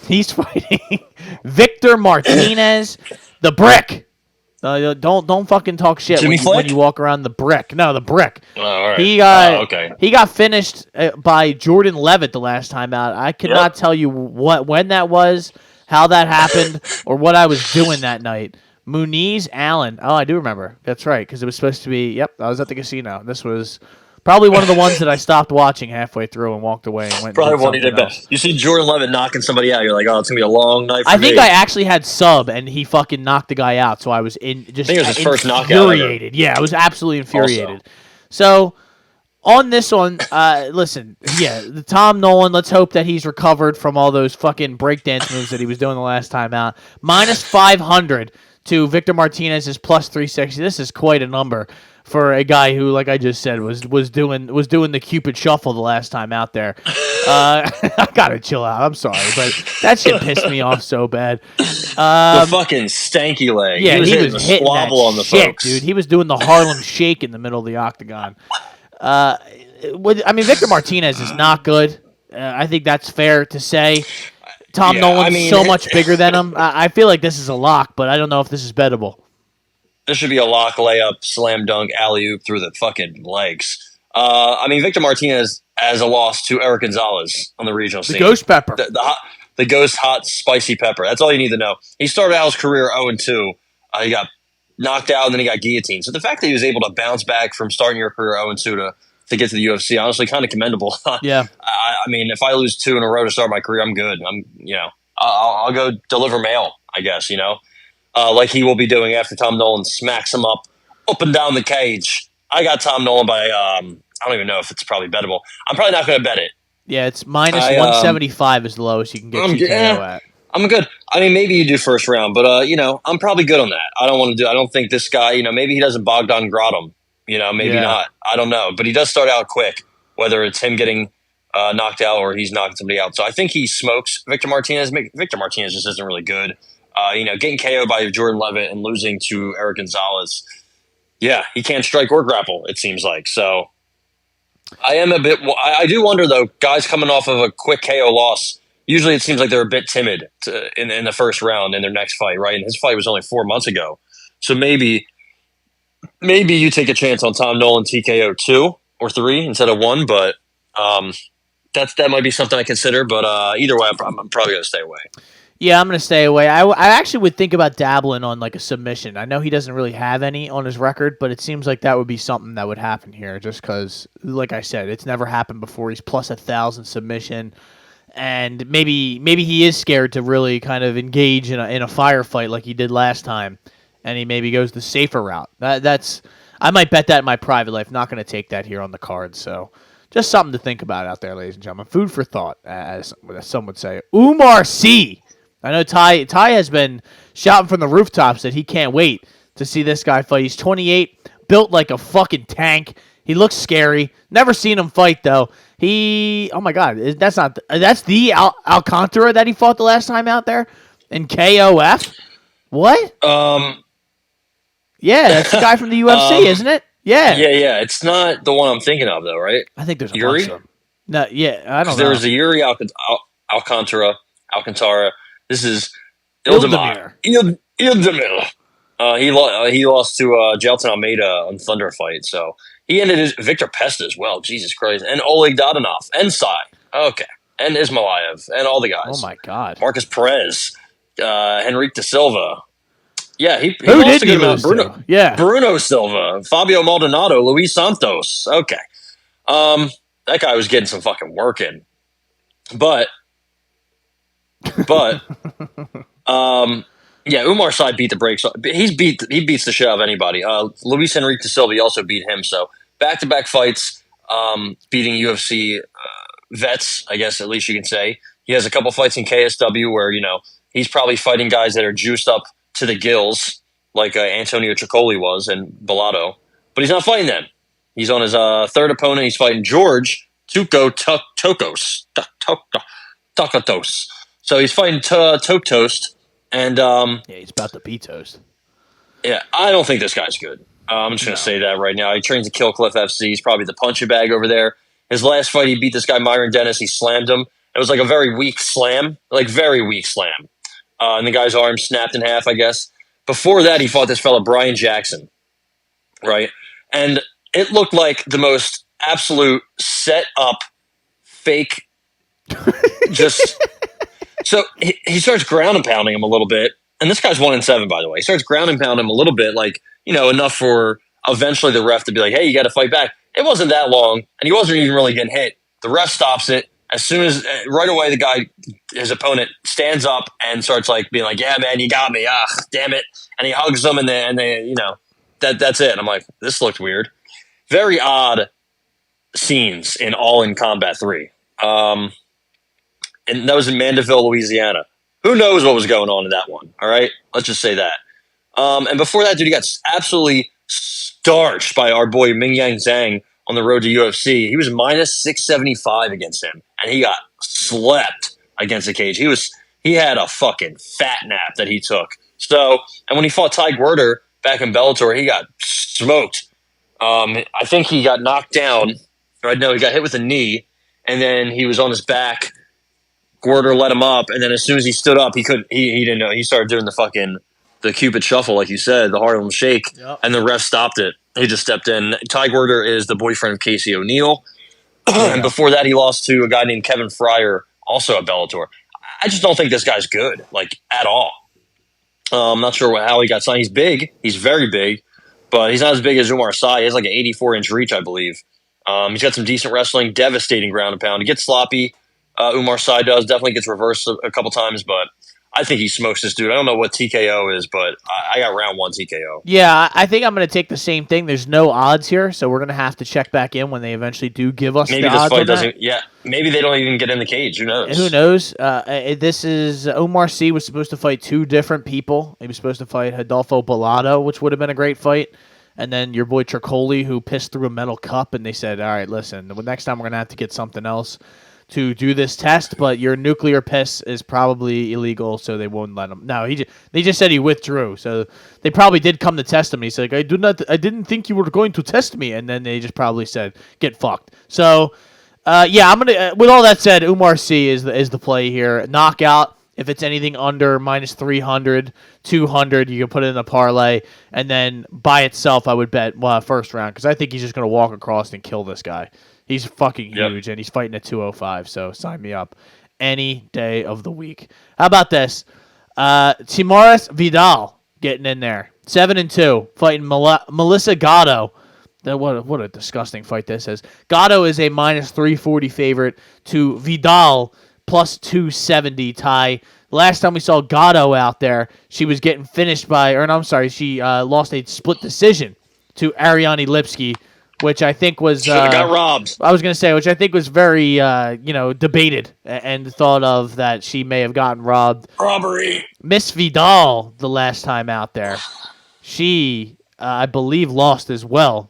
He's fighting Victor Martinez, the Brick. Don't fucking talk shit when you walk around the Brick. No, the Brick. Oh, all right. He got finished by Jordan Levitt the last time out. I could not tell you when that was, how that happened, or what I was doing that night. Muniz Allen. Oh, I do remember. That's right, because it was supposed to be. Yep, I was at the casino. This was probably one of the ones that I stopped watching halfway through and walked away and went. Probably one he did best. You see Jordan Levitt knocking somebody out, you're like, oh, it's gonna be a long night. I think I actually had sub, and he fucking knocked the guy out. So I was I think it was his first knockout. Infuriated. Yeah, I was absolutely infuriated. So on this one, listen, the Tom Nolan. Let's hope that he's recovered from all those fucking breakdance moves that he was doing the last time out. Minus 500 to Victor Martinez is plus 360. This is quite a number for a guy who, like I just said, was doing the Cupid shuffle the last time out there. I gotta chill out. I'm sorry, but that shit pissed me off so bad. The fucking stanky leg. Yeah, he was hitting squabble that on the shit, folks, dude. He was doing the Harlem Shake in the middle of the octagon. Victor Martinez is not good. I think that's fair to say. Tom Nolan's so much bigger than him. I feel like this is a lock, but I don't know if this is bettable. This should be a lock, layup, slam dunk, alley-oop through the fucking legs. Victor Martinez has a loss to Eric Gonzalez on the regional scene. The Ghost Pepper. The Ghost Hot Spicy Pepper. That's all you need to know. He started out his career 0-2. He got knocked out, and then he got guillotined. So the fact that he was able to bounce back from starting your career 0-2 to get to the UFC, honestly, kind of commendable. Yeah. If I lose 2 in a row to start my career, I'm good. I'll go deliver mail, I guess, like he will be doing after Tom Nolan smacks him up and down the cage. I got Tom Nolan by, I don't even know if it's probably bettable. I'm probably not going to bet it. Yeah, it's minus 175 is the lowest you can get TKO at. I'm good. Maybe you do first round, but, I'm probably good on that. I don't think this guy, maybe he doesn't Bogdan Grotom. Maybe not. I don't know. But he does start out quick, whether it's him getting knocked out or he's knocking somebody out. So I think he smokes Victor Martinez. Victor Martinez just isn't really good. Getting KO'd by Jordan Levitt and losing to Eric Gonzalez. Yeah, he can't strike or grapple, it seems like. So I do wonder, though, guys coming off of a quick KO loss, usually it seems like they're a bit timid in the first round in their next fight, right? And his fight was only 4 months ago. So maybe you take a chance on Tom Nolan TKO 2 or 3 instead of 1, but that might be something I consider. But either way, I'm probably going to stay away. Yeah, I'm going to stay away. I actually would think about dabbling on like a submission. I know he doesn't really have any on his record, but it seems like that would be something that would happen here just because, like I said, it's never happened before. He's plus 1,000 submission, and maybe he is scared to really kind of engage in a firefight like he did last time, and he maybe goes the safer route. I might bet that in my private life. Not going to take that here on the card, so just something to think about out there, ladies and gentlemen. Food for thought, as some would say. Umar C. I know Ty has been shouting from the rooftops that he can't wait to see this guy fight. He's 28, built like a fucking tank. He looks scary. Never seen him fight though. Oh my god, that's the Alcantara that he fought the last time out there in KOF. What? Yeah, that's the guy from the UFC, isn't it? Yeah. Yeah. It's not the one I'm thinking of though, right? I think there's a Yuri. bunch of them. No, yeah, I don't know. There's a Yuri Alcantara. This is Ildemir. Ildemir. He lost to Jelton Almeida on Thunder fight, so he ended his Victor Pesta as well. Jesus Christ, and Oleg Dadanov, and Sai, okay, and Ismailaev, and all the guys. Oh my God, Marcus Perez, Henrique da Silva. Yeah, he Who lost did to he good lose Bruno. to? Yeah, Bruno Silva, Fabio Maldonado, Luis Santos. Okay, that guy was getting some fucking work in, but But yeah, Umar Sy beat the brakes. He beats the shit out of anybody. Luis Enrique Silva also beat him. So back-to-back fights, beating UFC vets, I guess at least you can say. He has a couple fights in KSW where he's probably fighting guys that are juiced up to the gills, like Antonio Tricoli was and Bellato, but he's not fighting them. He's on his third opponent. He's fighting George Tokos. So he's fighting Toktost. And Yeah, he's about to be toast. yeah, I don't think this guy's good. I'm just going to say that right now. He trains at Kill Cliff FC. He's probably the punching bag over there. His last fight, he beat this guy, Myron Dennis. He slammed him. It was like a very weak slam, and the guy's arm snapped in half, I guess. Before that, he fought this fella, Brian Jackson, right? And it looked like the most absolute set up, fake, just... So he starts ground and pounding him a little bit. And this guy's 1-7, by the way. He starts ground and pounding him a little bit, enough for eventually the ref to be like, hey, you got to fight back. It wasn't that long, and he wasn't even really getting hit. The ref stops it. As soon as, right away, the guy, his opponent, stands up and starts being like, yeah, man, you got me. Ah, damn it. And he hugs them, and they that's it. And I'm like, this looked weird. Very odd scenes in All in Combat 3. And that was in Mandeville, Louisiana. Who knows what was going on in that one? All right, let's just say that. And before that, dude, he got absolutely starched by our boy Ming Yang Zhang on the road to UFC. He was minus 675 against him, and he got slept against the cage. He had a fucking fat nap that he took. So, and when he fought Ty Guerter back in Bellator, he got smoked. I think he got knocked down. Right? No, he got hit with a knee, and then he was on his back. Guerter let him up, and then as soon as he stood up, he couldn't. He didn't know. He started doing the Cupid shuffle, like you said, the Harlem Shake, and the ref stopped it. He just stepped in. Ty Guerter is the boyfriend of Casey O'Neill, and before that, he lost to a guy named Kevin Fryer, also at Bellator. I just don't think this guy's good, at all. I'm not sure how he got signed. He's big. He's very big, but he's not as big as Umar Sy. He has an 84-inch reach, I believe. He's got some decent wrestling, devastating ground and pound. He gets sloppy. Umar Sy does, definitely gets reversed a couple times, but I think he smokes this dude. I don't know what TKO is, but I got round 1 TKO. Yeah, I think I'm going to take the same thing. There's no odds here, so we're going to have to check back in when they eventually do give us maybe the odds. Maybe this fight doesn't. Yeah, maybe they don't even get in the cage. Who knows? Who knows? This is Omar Sy was supposed to fight 2 different people. He was supposed to fight Adolfo Bellato, which would have been a great fight. And then your boy Tricoli, who pissed through a metal cup, and they said, all right, listen, the next time we're going to have to get something else to do this test, but your nuclear piss is probably illegal, so they won't let him. No, they just said he withdrew, so they probably did come to test him. And he's like, I didn't think you were going to test me, and then they just probably said, get fucked. So, yeah, I'm gonna. With all that said, Umar Sy is the play here. Knockout. If it's anything under minus 300, 200, you can put it in a parlay, and then by itself, I would bet first round because I think he's just gonna walk across and kill this guy. He's fucking huge, and he's fighting at 205, so sign me up any day of the week. How about this? Timoris Vidal getting in there. 7-2, fighting Melissa Gatto. What a disgusting fight this is. Gatto is a minus 340 favorite to Vidal plus 270 tie. Last time we saw Gatto out there, she was getting finished she lost a split decision to Ariane Lipski, which I think was got robbed. I was going to say, which I think was very debated and thought of that she may have gotten robbed. Robbery. Miss Vidal, the last time out there, she I believe lost as well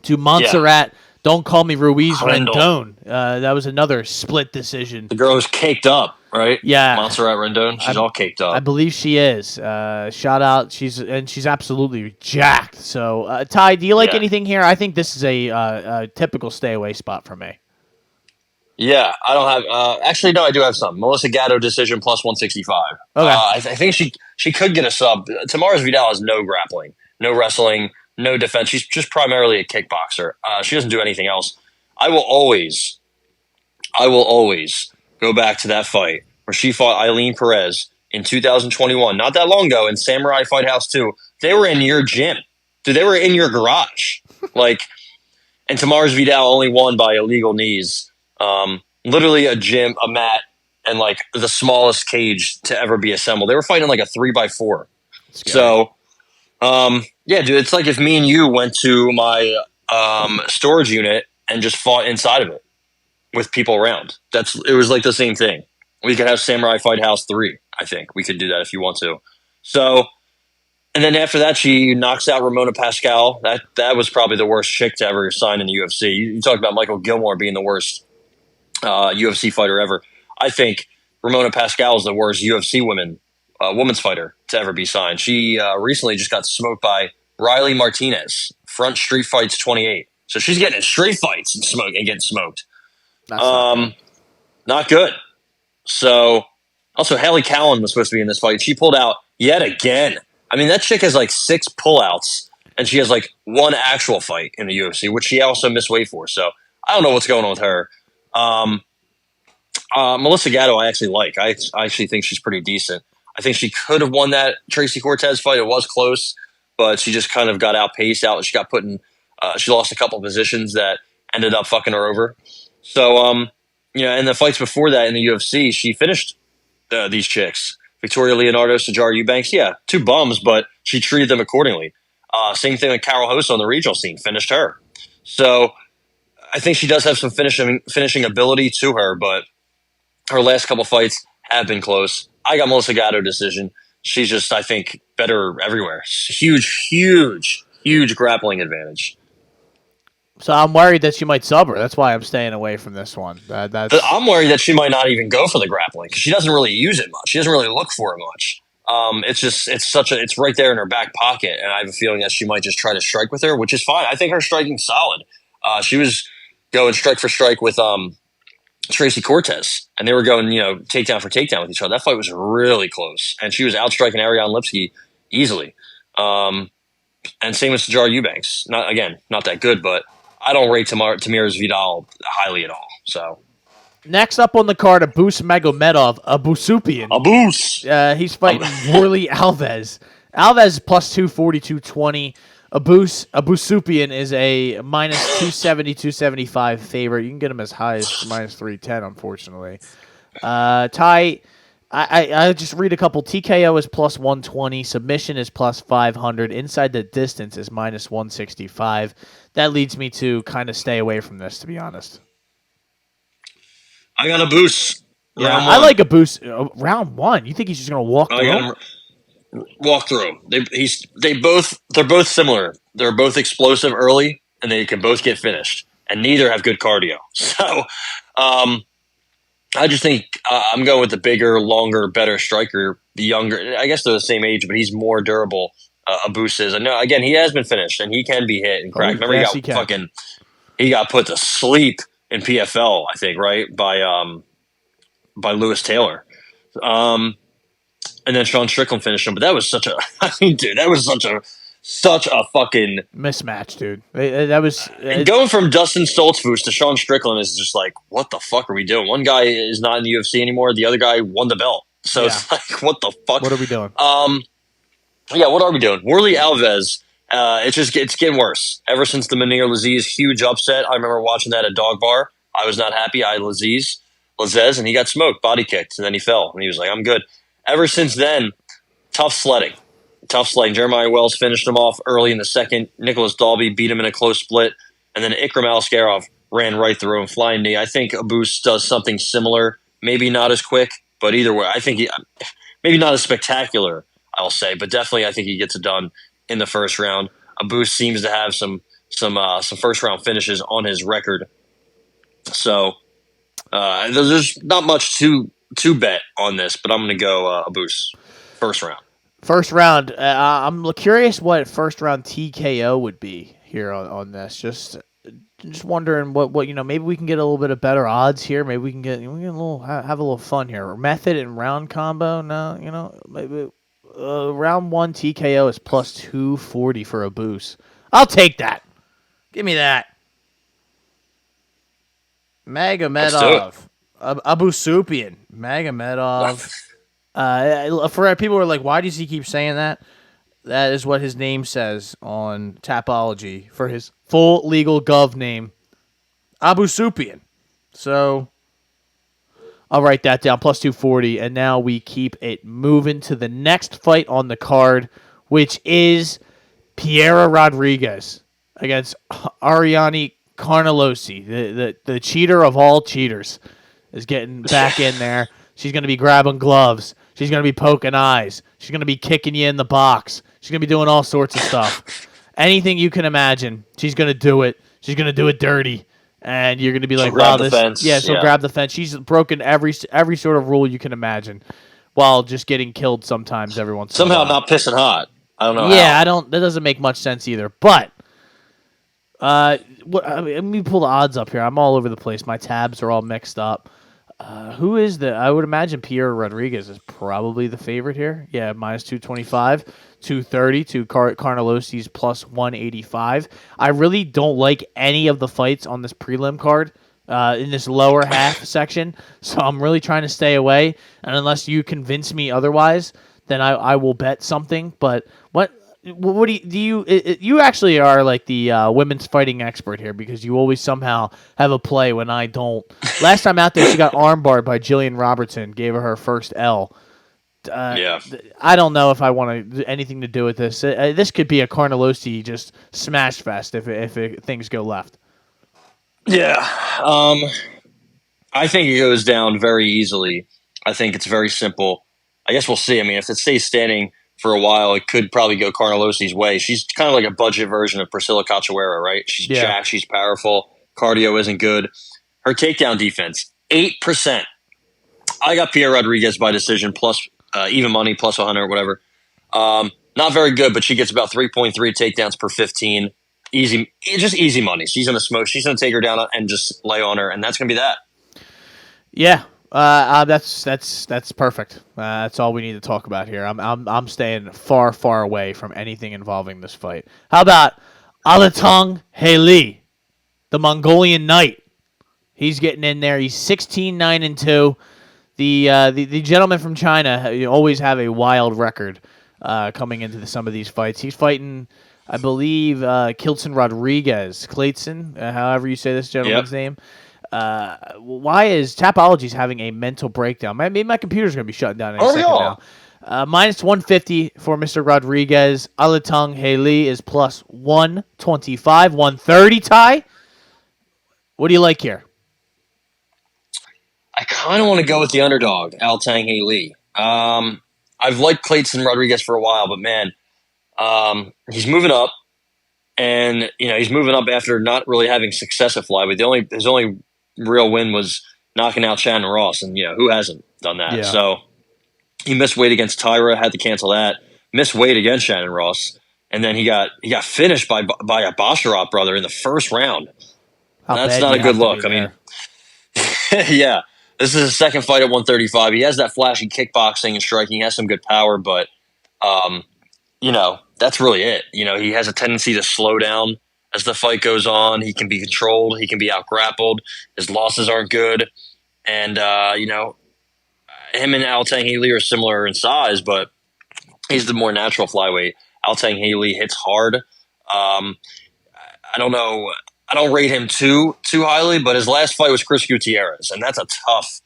to Montserrat. Yeah. Don't call me Ruiz Rendon. That was another split decision. The girl was caked up, right? Yeah, Montserrat Rendon. She's all caked up. I believe she is. Shout out. She's absolutely jacked. So, Ty, do you like anything here? I think this is a typical stay away spot for me. Yeah, I don't have. Actually, no, I do have some. Melissa Gatto decision plus 165. Okay. I think she could get a sub. Timoris Vidal has no grappling, no wrestling, no defense. She's just primarily a kickboxer. She doesn't do anything else. I will always go back to that fight where she fought Eileen Perez in 2021, not that long ago, in Samurai Fight House 2. They were in your gym. Dude, they were in your garage. And Timoris Vidal only won by illegal knees. Literally a mat and like the smallest cage to ever be assembled. They were fighting like a 3x4. Scary. So, yeah, dude, it's like if me and you went to my storage unit and just fought inside of it with people around. It was like the same thing. We could have Samurai Fight House 3. I think we could do that if you want to. So, and then after that, she knocks out Ramona Pascal. That was probably the worst chick to ever sign in the UFC. You talked about Michael Gilmore being the worst UFC fighter ever. I think Ramona Pascal is the worst UFC women's fighter to ever be signed. She recently just got smoked by Riley Martinez, Front Street Fights 28. So she's getting in street fights and getting smoked. Not good. So, also Haley Cowan was supposed to be in this fight. She pulled out yet again. I mean, that chick has like 6 pullouts, and she has like 1 actual fight in the UFC, which she also missed weight for. So I don't know what's going on with her. Melissa Gatto, I actually like. I actually think she's pretty decent. I think she could have won that Tracy Cortez fight. It was close, but she just kind of got outpaced out. She got put in. She lost a couple of positions that ended up fucking her over. So, in the fights before that in the UFC, she finished these chicks. Victoria Leonardo, Sajara Eubanks, 2 bums, but she treated them accordingly. Same thing with Carol Hosa on the regional scene, finished her. So I think she does have some finishing ability to her, but her last couple fights have been close. I got Melissa Gatto decision. She's just, I think, better everywhere. Huge grappling advantage. So I'm worried that she might sub her. That's why I'm staying away from this one. I'm worried that she might not even go for the grappling because she doesn't really use it much. She doesn't really look for it much. It's right there in her back pocket, and I have a feeling that she might just try to strike with her, which is fine. I think her striking's solid. She was going strike for strike with Tracy Cortez, and they were going takedown for takedown with each other. That fight was really close, and she was outstriking Ariane Lipsky easily. And same with Sajara Eubanks. Not that good, but I don't rate Tamiris Vidal highly at all. So next up on the card, Abus Magomedov, Abusupian. He's fighting Worley Alves. Alves plus 240, 220. Abusupian is a minus 270, 275 favorite. You can get him as high as minus 310, unfortunately. Ty, I just read a couple. TKO is plus 120. Submission is plus 500. Inside the distance is minus 165. That leads me to kind of stay away from this, to be honest. I got a boost. Yeah, I like a boost. Round 1. You think he's just going to walk through? Walk through. They're both similar. They're both explosive early, and they can both get finished, and neither have good cardio. So, I just think I'm going with the bigger, longer, better striker. The younger, I guess they're the same age, but he's more durable. Abus is. I know. Again, he has been finished, and he can be hit and cracked. Remember, he got put to sleep in PFL. I think by Lewis Taylor. And then Sean Strickland finished him, but that was such a fucking mismatch, dude. That was going from Dustin Stoltzfus to Sean Strickland is just like, what the fuck are we doing? One guy is not in the UFC anymore. The other guy won the belt. So it's like, what the fuck? What are we doing? What are we doing? Worley Alves. It's getting worse ever since the Munir Laziz huge upset. I remember watching that at Dog Bar. I was not happy. I had Laziz, and he got smoked, body kicked, and then he fell, and he was like, I'm good. Ever since then, tough sledding. Jeremiah Wells finished him off early in the second. Nicholas Dalby beat him in a close split. And then Ikram Aliskerov ran right through him, flying knee. I think Abus does something similar. Maybe not as quick, but either way, I think maybe not as spectacular, I'll say. But definitely I think he gets it done in the first round. Abus seems to have some first-round finishes on his record. So there's not much to bet on this, but I'm going to go Abus first round. First round. I'm curious what first round TKO would be here on this. Just wondering what maybe we can get a little bit of better odds here. Maybe we can have a little fun here. Method and round combo. No, maybe round 1 TKO is plus 240 for Abus. I'll take that. Give me that. Magomedov. Abusupian. Magomedov. For people who are like, why does he keep saying that? That is what his name says on Tapology for his full legal gov name, Abusupian. So, I'll write that down, plus 240. And now we keep it moving to the next fight on the card, which is Piera Rodriguez against Ariane Carnelosi, the cheater of all cheaters, is getting back in there. She's going to be grabbing gloves. She's going to be poking eyes. She's going to be kicking you in the box. She's going to be doing all sorts of stuff. Anything you can imagine, she's going to do it. She's going to do it dirty. And you're going to be like, wow, this... Fence. Yeah, she'll grab the fence. She's broken every sort of rule you can imagine while just getting killed sometimes every once in a while. Somehow not pissing hot. I don't know Yeah, how. that doesn't make much sense either. But... let me pull the odds up here. I'm all over the place. My tabs are all mixed up. Who is the? I would imagine Piera Rodriguez is probably the favorite here. Yeah, minus 225, 230 to Carnelosi's plus 185. I really don't like any of the fights on this prelim card in this lower half section, so I'm really trying to stay away. And unless you convince me otherwise, then I will bet something. But what do you actually are like the women's fighting expert here, because you always somehow have a play when I don't. Last time out there, she got armbarred by Jillian Robertson, gave her first L. Yeah. I don't know if I want anything to do with this. This could be a Carnelosi just smash fest if things go left. Yeah. I think it goes down very easily. I think it's very simple. I guess we'll see. I mean, if it stays standing for a while, it could probably go Carnelosi's way. She's kind of like a budget version of Priscilla Cachoeira, right? She's jacked, she's powerful, cardio isn't good. Her takedown defense, 8%. I got Piera Rodriguez by decision, plus even money, plus 100, whatever. Not very good, but she gets about 3.3 takedowns per 15. Just easy money. She's going to smoke. She's going to take her down and just lay on her, and that's going to be that. Yeah. That's perfect. That's all we need to talk about here. I'm staying far away from anything involving this fight. How about Alatong Haley, the Mongolian Knight? He's getting in there. He's 16-9-2. The gentleman from China always have a wild record coming into some of these fights. He's fighting, I believe, Kilton Rodriguez, Clayton, however you say this gentleman's name. Why is Tapology's having a mental breakdown? Maybe my computer's going to be shutting down in a second now. Minus 150 for Mr. Rodriguez. Alatong Haley is plus 125, 130 tie. What do you like here? I kind of want to go with the underdog, Alatong Haley. I've liked Clayton Rodriguez for a while, but man, he's moving up, and he's moving up after not really having success at flyweight. His only real win was knocking out Shannon Ross, and who hasn't done that? Yeah. So he missed weight against Tyra, had to cancel that. Missed weight against Shannon Ross, and then he got finished by a Basharat brother in the first round. That's not a good look. I mean, yeah, this is his second fight at 135. He has that flashy kickboxing and striking. He has some good power, but that's really it. He has a tendency to slow down as the fight goes on. He can be controlled. He can be out-grappled. His losses aren't good. And, him and Alatong Haley are similar in size, but he's the more natural flyweight. Alatong Haley hits hard. I don't know. I don't rate him too highly, but his last fight was Chris Gutierrez, and that's a tough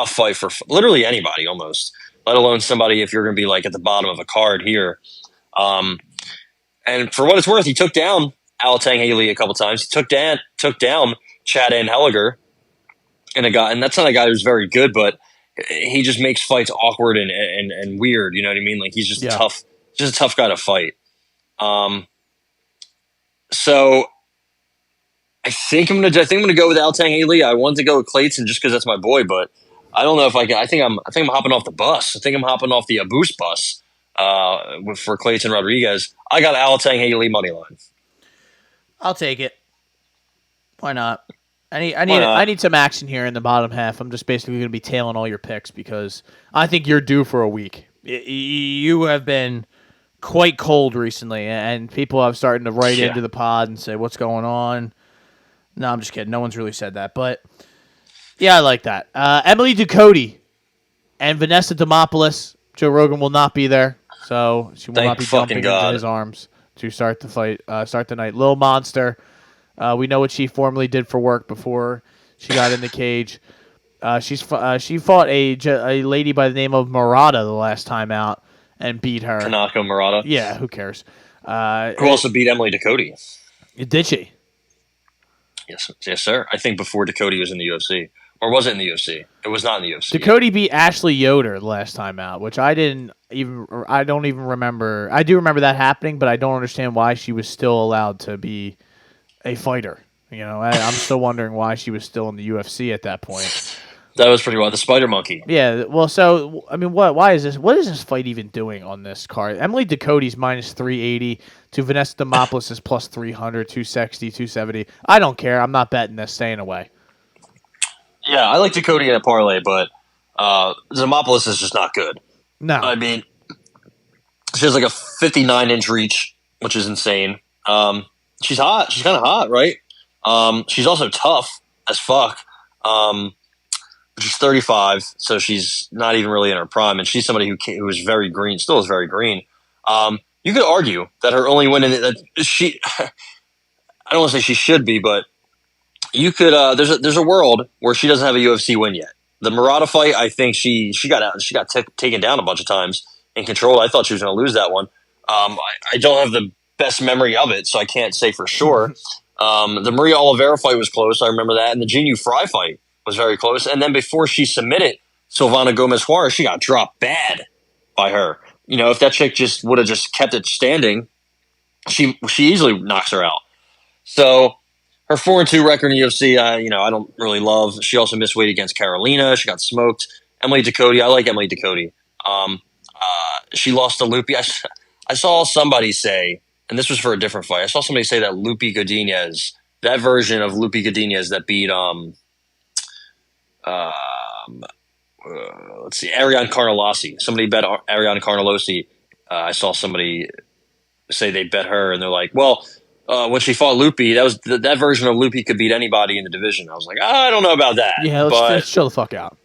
fight for literally anybody almost, let alone somebody if you're going to be like at the bottom of a card here. And for what it's worth, he took down Alatong Haley a couple times. He took down Chad Anheliger, and that's not a guy who's very good, but he just makes fights awkward and weird. You know what I mean? Like he's just a tough guy to fight. So I think I'm gonna go with Alatong Haley. I wanted to go with Clayton just because that's my boy, but I don't know if I can. I think I'm hopping off the bus. I think I'm hopping off the Boost bus for Clayton Rodriguez. I got Alatong Haley money line. I'll take it. Why not? I need some action here in the bottom half. I'm just basically going to be tailing all your picks because I think you're due for a week. You have been quite cold recently, and people have started to write into the pod and say, what's going on? No, I'm just kidding. No one's really said that. But, yeah, I like that. Emily Ducote and Vanessa Demopoulos. Joe Rogan will not be there, so she will not be jumping into his arms to start the fight, start the night. Lil Monster. We know what she formerly did for work before she got in the cage. She fought a lady by the name of Murata the last time out and beat her. Kanako Murata. Yeah, who cares? Who also beat Emily Ducote. Did she? Yes, sir. I think before Ducote was in the UFC. Or was it in the UFC? It was not in the UFC. Ducote beat Ashley Yoder the last time out, which I don't even remember. I do remember that happening, but I don't understand why she was still allowed to be a fighter. I'm still wondering why she was still in the UFC at that point. That was pretty wild. The Spider Monkey. Yeah, well, so I mean, what is this fight even doing on this card? Emily Ducote's minus 380 to Vanessa Demopoulos is plus 300, 260, 270. I don't care. I'm not betting this. Staying away. Yeah, I like Ducote in a parlay, but Demopoulos is just not good. No, I mean, she has like a 59-inch reach, which is insane. She's hot. She's kind of hot, right? She's also tough as fuck. She's 35, so she's not even really in her prime, and she's somebody who is very green, still is very green. You could argue that her only win in that she, I don't want to say she should be, but you could. There's a world where she doesn't have a UFC win yet. The Murata fight, I think she got taken down a bunch of times and controlled. I thought she was going to lose that one. I don't have the best memory of it, so I can't say for sure. The Maria Oliveira fight was close. I remember that, and the Jinyu Fry fight was very close. And then before she submitted Silvana Gomez-Juarez, she got dropped bad by her. If that chick just would have just kept it standing, she easily knocks her out. So her 4-2 record in the UFC, I don't really love. She also missed weight against Carolina. She got smoked. Emily Ducote, I like Emily Ducote. She lost to Lupi. I saw somebody say, and this was for a different fight, I saw somebody say that Lupi Godinez, that version of Lupi Godinez that beat let's see, Ariane Carnelossi. Somebody bet Ariane Carnelossi. I saw somebody say they bet her, and they're like, well, when she fought Lupi, that was that version of Lupi could beat anybody in the division. I was like, I don't know about that. Yeah, let's chill the fuck out.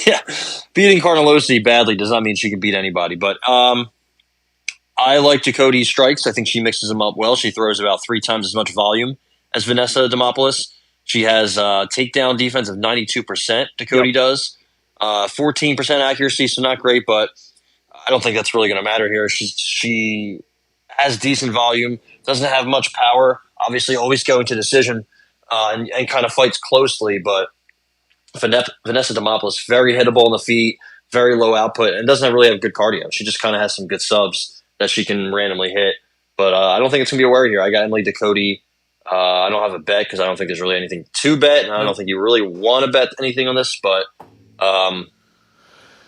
Yeah, beating Carnelossi badly does not mean she can beat anybody. But I like Ducote's strikes. I think she mixes them up well. She throws about 3 times as much volume as Vanessa Demopoulos. She has takedown defense of 92%. Ducote does 14% accuracy, so not great, but I don't think that's really going to matter here. She has decent volume, doesn't have much power. Obviously, always going to decision and kind of fights closely. But Vanessa Demopoulos, very hittable on the feet, very low output, and doesn't really have good cardio. She just kind of has some good subs that she can randomly hit. But I don't think it's going to be a worry here. I got Emily Ducote. I don't have a bet because I don't think there's really anything to bet, and I don't think you really want to bet anything on this. But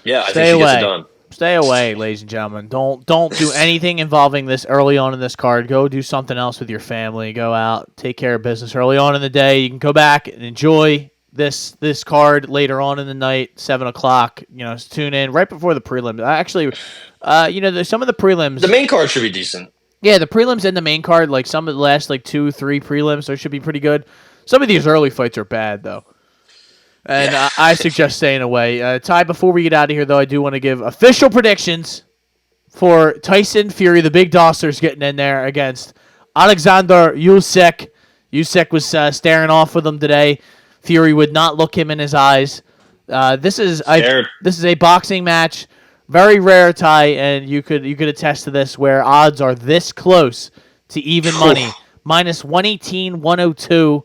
yeah, I think she gets it done. Stay away, ladies and gentlemen. Don't do anything involving this early on in this card. Go do something else with your family. Go out, take care of business early on in the day. You can go back and enjoy this card later on in the night, 7 o'clock. Tune in right before the prelims. Actually, there's some of the prelims. The main card should be decent. Yeah, the prelims and the main card, like some of the last 2, 3 prelims, those should be pretty good. Some of these early fights are bad though. And I suggest staying away. Ty, before we get out of here, though, I do want to give official predictions for Tyson Fury. The big Dosser's getting in there against Oleksandr Usyk. Usyk was staring off with him today. Fury would not look him in his eyes. This is a boxing match, very rare, Ty, and you could attest to this, where odds are this close to even money. Minus 118, 102,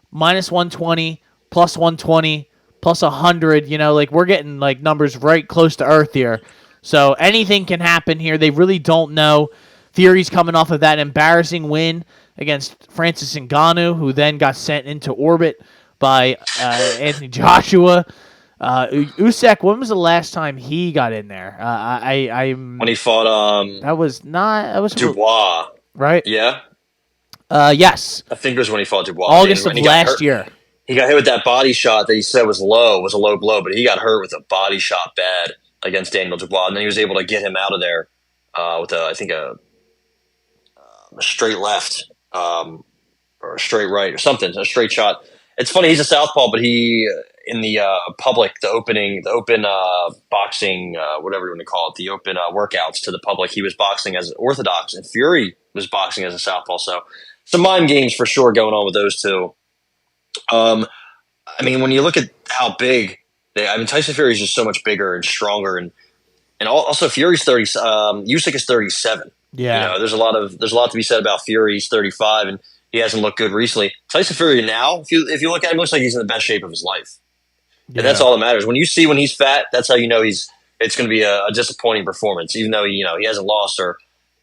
minus 120. Plus 120, plus 100, we're getting numbers right close to earth here. So anything can happen here. They really don't know. Fury's coming off of that embarrassing win against Francis Ngannou, who then got sent into orbit by Anthony Joshua. Usyk, when was the last time he got in there? When he fought Dubois, right? Yeah. Yes. I think it was when he fought Dubois. August of last year. He got hit with that body shot that he said was a low blow, but he got hurt with a body shot bad against Daniel Dubois, and then he was able to get him out of there with a straight left or a straight right or something, a straight shot. It's funny, he's a southpaw, but he in the public, the open boxing, whatever you want to call it, the open workouts to the public, he was boxing as orthodox, and Fury was boxing as a southpaw. So some mind games for sure going on with those two. I mean, when you look at how big Tyson Fury is just so much bigger and stronger, and also Fury's 30. Usyk is 37. Yeah. There's a lot to be said about Fury. He's 35, and he hasn't looked good recently. Tyson Fury now, if you look at him, looks like he's in the best shape of his life, and that's all that matters. When he's fat, that's how you know it's going to be a disappointing performance. Even though he hasn't lost or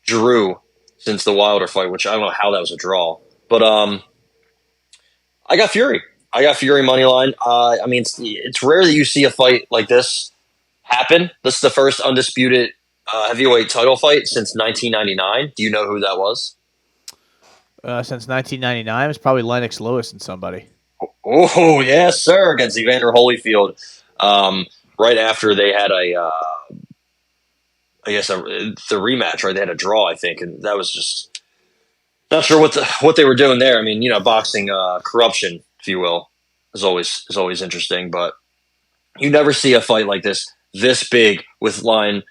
drew since the Wilder fight, which I don't know how that was a draw, but I got Fury. I got Fury money line. I mean, it's rare that you see a fight like this happen. This is the first undisputed heavyweight title fight since 1999. Do you know who that was? Since 1999, it's probably Lennox Lewis and somebody. Oh, yes, sir, against Evander Holyfield. Right after they had the rematch, right? They had a draw, I think, and that was just not sure what they were doing there. I mean, boxing corruption, if you will, is always interesting, but you never see a fight like this big with a line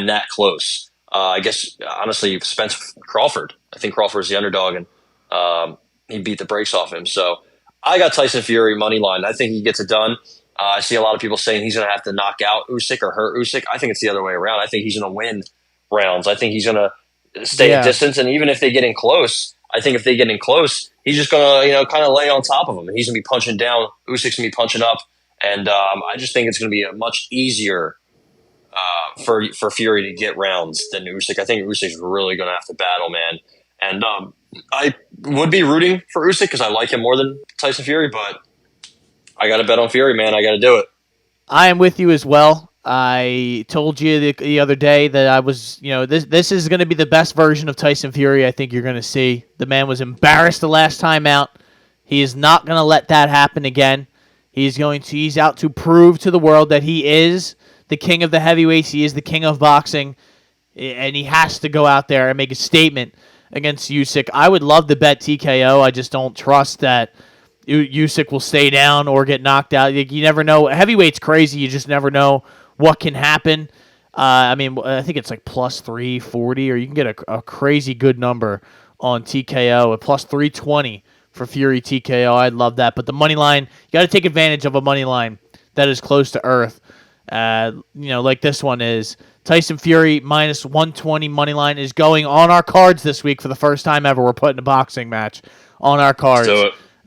that close. I guess honestly, Spence Crawford. I think Crawford's the underdog, and he beat the brakes off him. So I got Tyson Fury money line. I think he gets it done. I see a lot of people saying he's going to have to knock out Usyk or hurt Usyk. I think it's the other way around. I think he's going to win rounds. I think he's going to stay at distance, and even if they get in close, I think if they get in close, he's just going to kind of lay on top of him, and he's going to be punching down. Usyk's going to be punching up, and I just think it's going to be a much easier for Fury to get rounds than Usyk. I think Usyk's really going to have to battle, man. And I would be rooting for Usyk because I like him more than Tyson Fury, but I got to bet on Fury, man. I got to do it. I am with you as well. I told you the other day that I was, this is going to be the best version of Tyson Fury I think you're going to see. The man was embarrassed the last time out. He is not going to let that happen again. He's out to prove to the world that he is the king of the heavyweights. He is the king of boxing, and he has to go out there and make a statement against Usyk. I would love to bet TKO. I just don't trust that Usyk will stay down or get knocked out. You never know. Heavyweight's crazy. You just never know what can happen. I think it's like plus 340, or you can get a crazy good number on TKO at plus 320 for Fury TKO. I'd love that. But the money line, you got to take advantage of a money line that is close to earth. Like this one is. Tyson Fury minus 120 money line is going on our cards this week for the first time ever. We're putting a boxing match on our cards,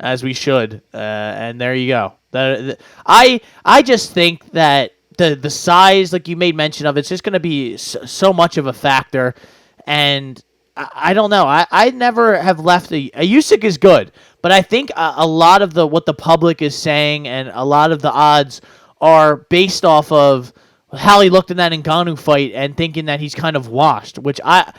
as we should. And there you go. I just think that the size, like you made mention of, it's just going to be so much of a factor. And I don't know. I never have left a Usyk is good, but I think a lot of what the public is saying and a lot of the odds are based off of how he looked in that Ngannou fight and thinking that he's kind of washed, which I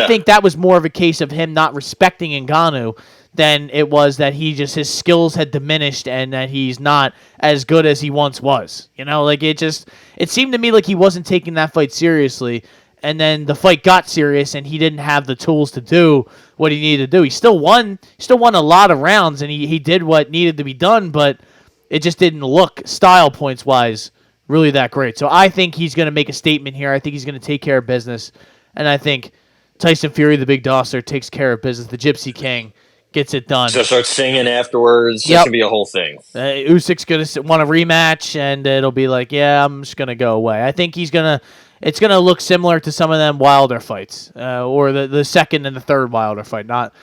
think that was more of a case of him not respecting Ngannou than it was that his skills had diminished and that he's not as good as he once was. It seemed to me like he wasn't taking that fight seriously, and then the fight got serious and he didn't have the tools to do what he needed to do. He still won a lot of rounds and he did what needed to be done, but it just didn't look style points wise really that great. So I think he's going to make a statement here. I think he's going to take care of business. And I think Tyson Fury, the big dosser, takes care of business. The Gypsy King gets it done. So start singing afterwards. Yep. It's going to be a whole thing. Usyk's going to want a rematch, and it'll be like, I'm just going to go away. I think it's going to look similar to some of them Wilder fights, or the second and the third Wilder fight. Not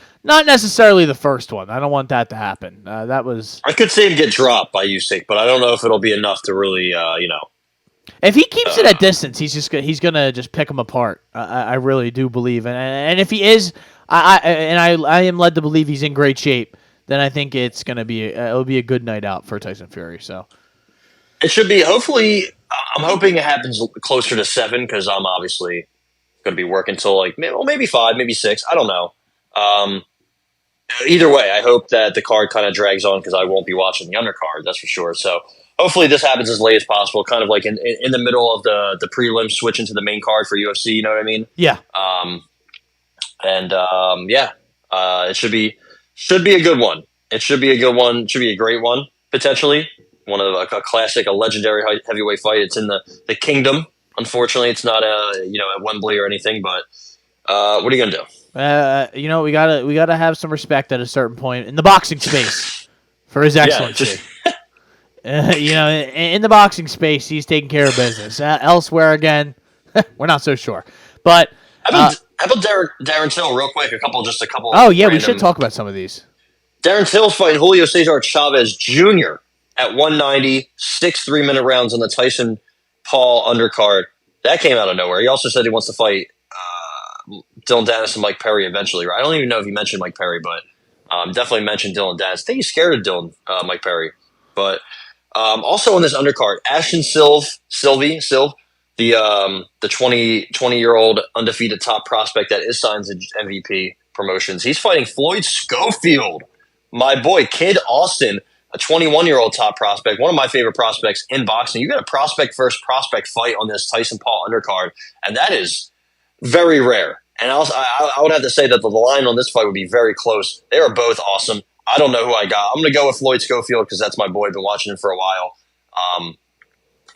necessarily the first one. I don't want that to happen. I could see him get dropped by Usyk, but I don't know if it'll be enough to really, If he keeps it at distance, he's gonna just pick him apart. I really do believe, and if he is, I am led to believe he's in great shape. Then I think it'll be a good night out for Tyson Fury. So it should be. Hopefully, I'm hoping it happens closer to 7 because I'm obviously going to be working till maybe 5, maybe 6. I don't know. Either way, I hope that the card kind of drags on because I won't be watching the undercard. That's for sure. So hopefully this happens as late as possible, kind of like in the middle of the prelim, switch into the main card for UFC. You know what I mean? Yeah. It should be a good one. It should be a good one. It should be a great one potentially. One of a classic, a legendary heavyweight fight. It's in the Kingdom. Unfortunately, it's not at Wembley or anything. But what are you gonna do? We gotta have some respect at a certain point in the boxing space for his excellency. In the boxing space, he's taking care of business. Elsewhere, again, we're not so sure. But how about Darren Till, real quick? A couple. Oh yeah, we should talk about some of these. Darren Till's fighting Julio Cesar Chavez Jr. at 190, 6 3-minute rounds on the Tyson Paul undercard. That came out of nowhere. He also said he wants to fight Dylan Dennis and Mike Perry eventually. Right? I don't even know if he mentioned Mike Perry, but definitely mentioned Dylan Dennis. I think he's scared of Mike Perry. But also on this undercard, Ashton Sylvie, the 20-year-old undefeated top prospect that is signed to MVP Promotions. He's fighting Floyd Schofield, my boy, Kid Austin, a 21-year-old top prospect, one of my favorite prospects in boxing. You got a prospect versus prospect fight on this Tyson Paul undercard, and that is very rare. And I would have to say that the line on this fight would be very close. They are both awesome. I don't know who I got. I'm going to go with Floyd Schofield because that's my boy. I've been watching him for a while.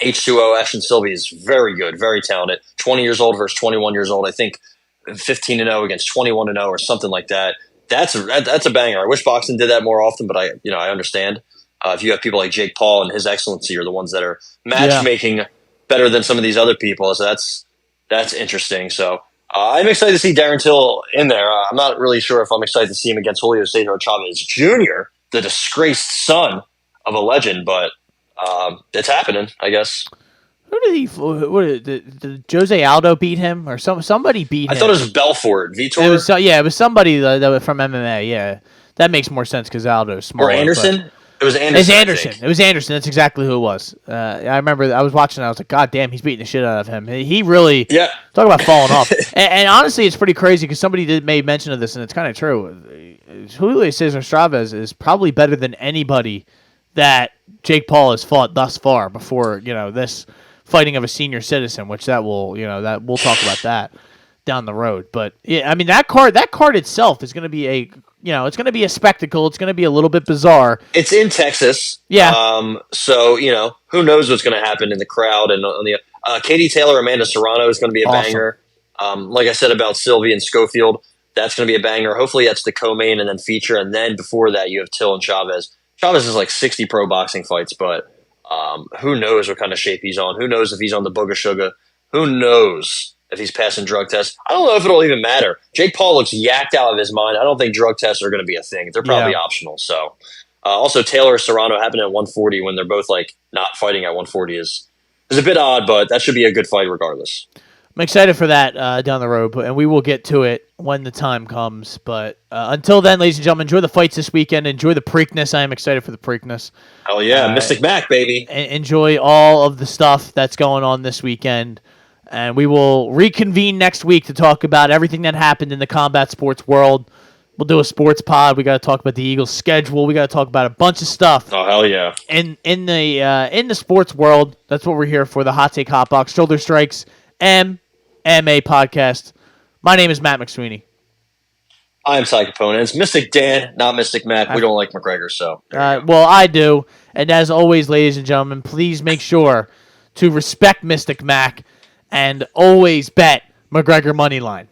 H2O, Ashton Sylvie is very good, very talented. 20 years old versus 21 years old. I think 15-0 against 21-0 or something like that. That's a banger. I wish boxing did that more often, but I understand. If you have people like Jake Paul and his excellency are the ones that are matchmaking better than some of these other people, so that's interesting. So I'm excited to see Darren Till in there. I'm not really sure if I'm excited to see him against Julio Cesar Chavez Jr., the disgraced son of a legend, but it's happening, I guess. Who did he? Did Jose Aldo beat him, or somebody beat him? I thought it was Belfort. Vitor. It was somebody that was from MMA. Yeah, that makes more sense because Aldo's smaller. Or Anderson. It was Anderson. It's Anderson. It was Anderson. That's exactly who it was. I remember I was watching. I was like, God damn, he's beating the shit out of him. He really talk about falling off. And honestly, it's pretty crazy because somebody made mention of this, and it's kind of true. Julio Cesar Chavez is probably better than anybody that Jake Paul has fought thus far before this fighting of a senior citizen, which that we'll talk about that down the road. But yeah, I mean that card itself is going to be it's going to be a spectacle. It's going to be a little bit bizarre. It's in Texas. Yeah. So who knows what's going to happen in the crowd, and on the Katie Taylor, Amanda Serrano is going to be a banger. Like I said about Sylvie and Schofield, that's going to be a banger. Hopefully that's the co-main and then feature, and then before that you have Till and Chavez. Chavez is like 60 pro boxing fights, but who knows what kind of shape he's on? Who knows if he's on the booger sugar? Who knows if he's passing drug tests? I don't know if it'll even matter. Jake Paul looks yacked out of his mind. I don't think drug tests are going to be a thing. They're probably optional. So, also Taylor Serrano happened at 140 when they're both like not fighting at 140 is a bit odd, but that should be a good fight regardless. I'm excited for that down the road, and we will get to it when the time comes. But until then, ladies and gentlemen, enjoy the fights this weekend. Enjoy the Preakness. I am excited for the Preakness. Hell yeah, Mystic Mac, baby. Enjoy all of the stuff that's going on this weekend. And we will reconvene next week to talk about everything that happened in the combat sports world. We'll do a sports pod. We got to talk about the Eagles' schedule. We got to talk about a bunch of stuff. Oh, hell yeah. In the sports world, that's what we're here for, the Hot Take Hot Box Shoulder Strikes MMA podcast. My name is Matt McSweeney. I'm Cy Capone. And it's Mystic Dan, not Mystic Mac. We don't like McGregor, so. Well, I do. And as always, ladies and gentlemen, please make sure to respect Mystic Mac and always bet McGregor money line.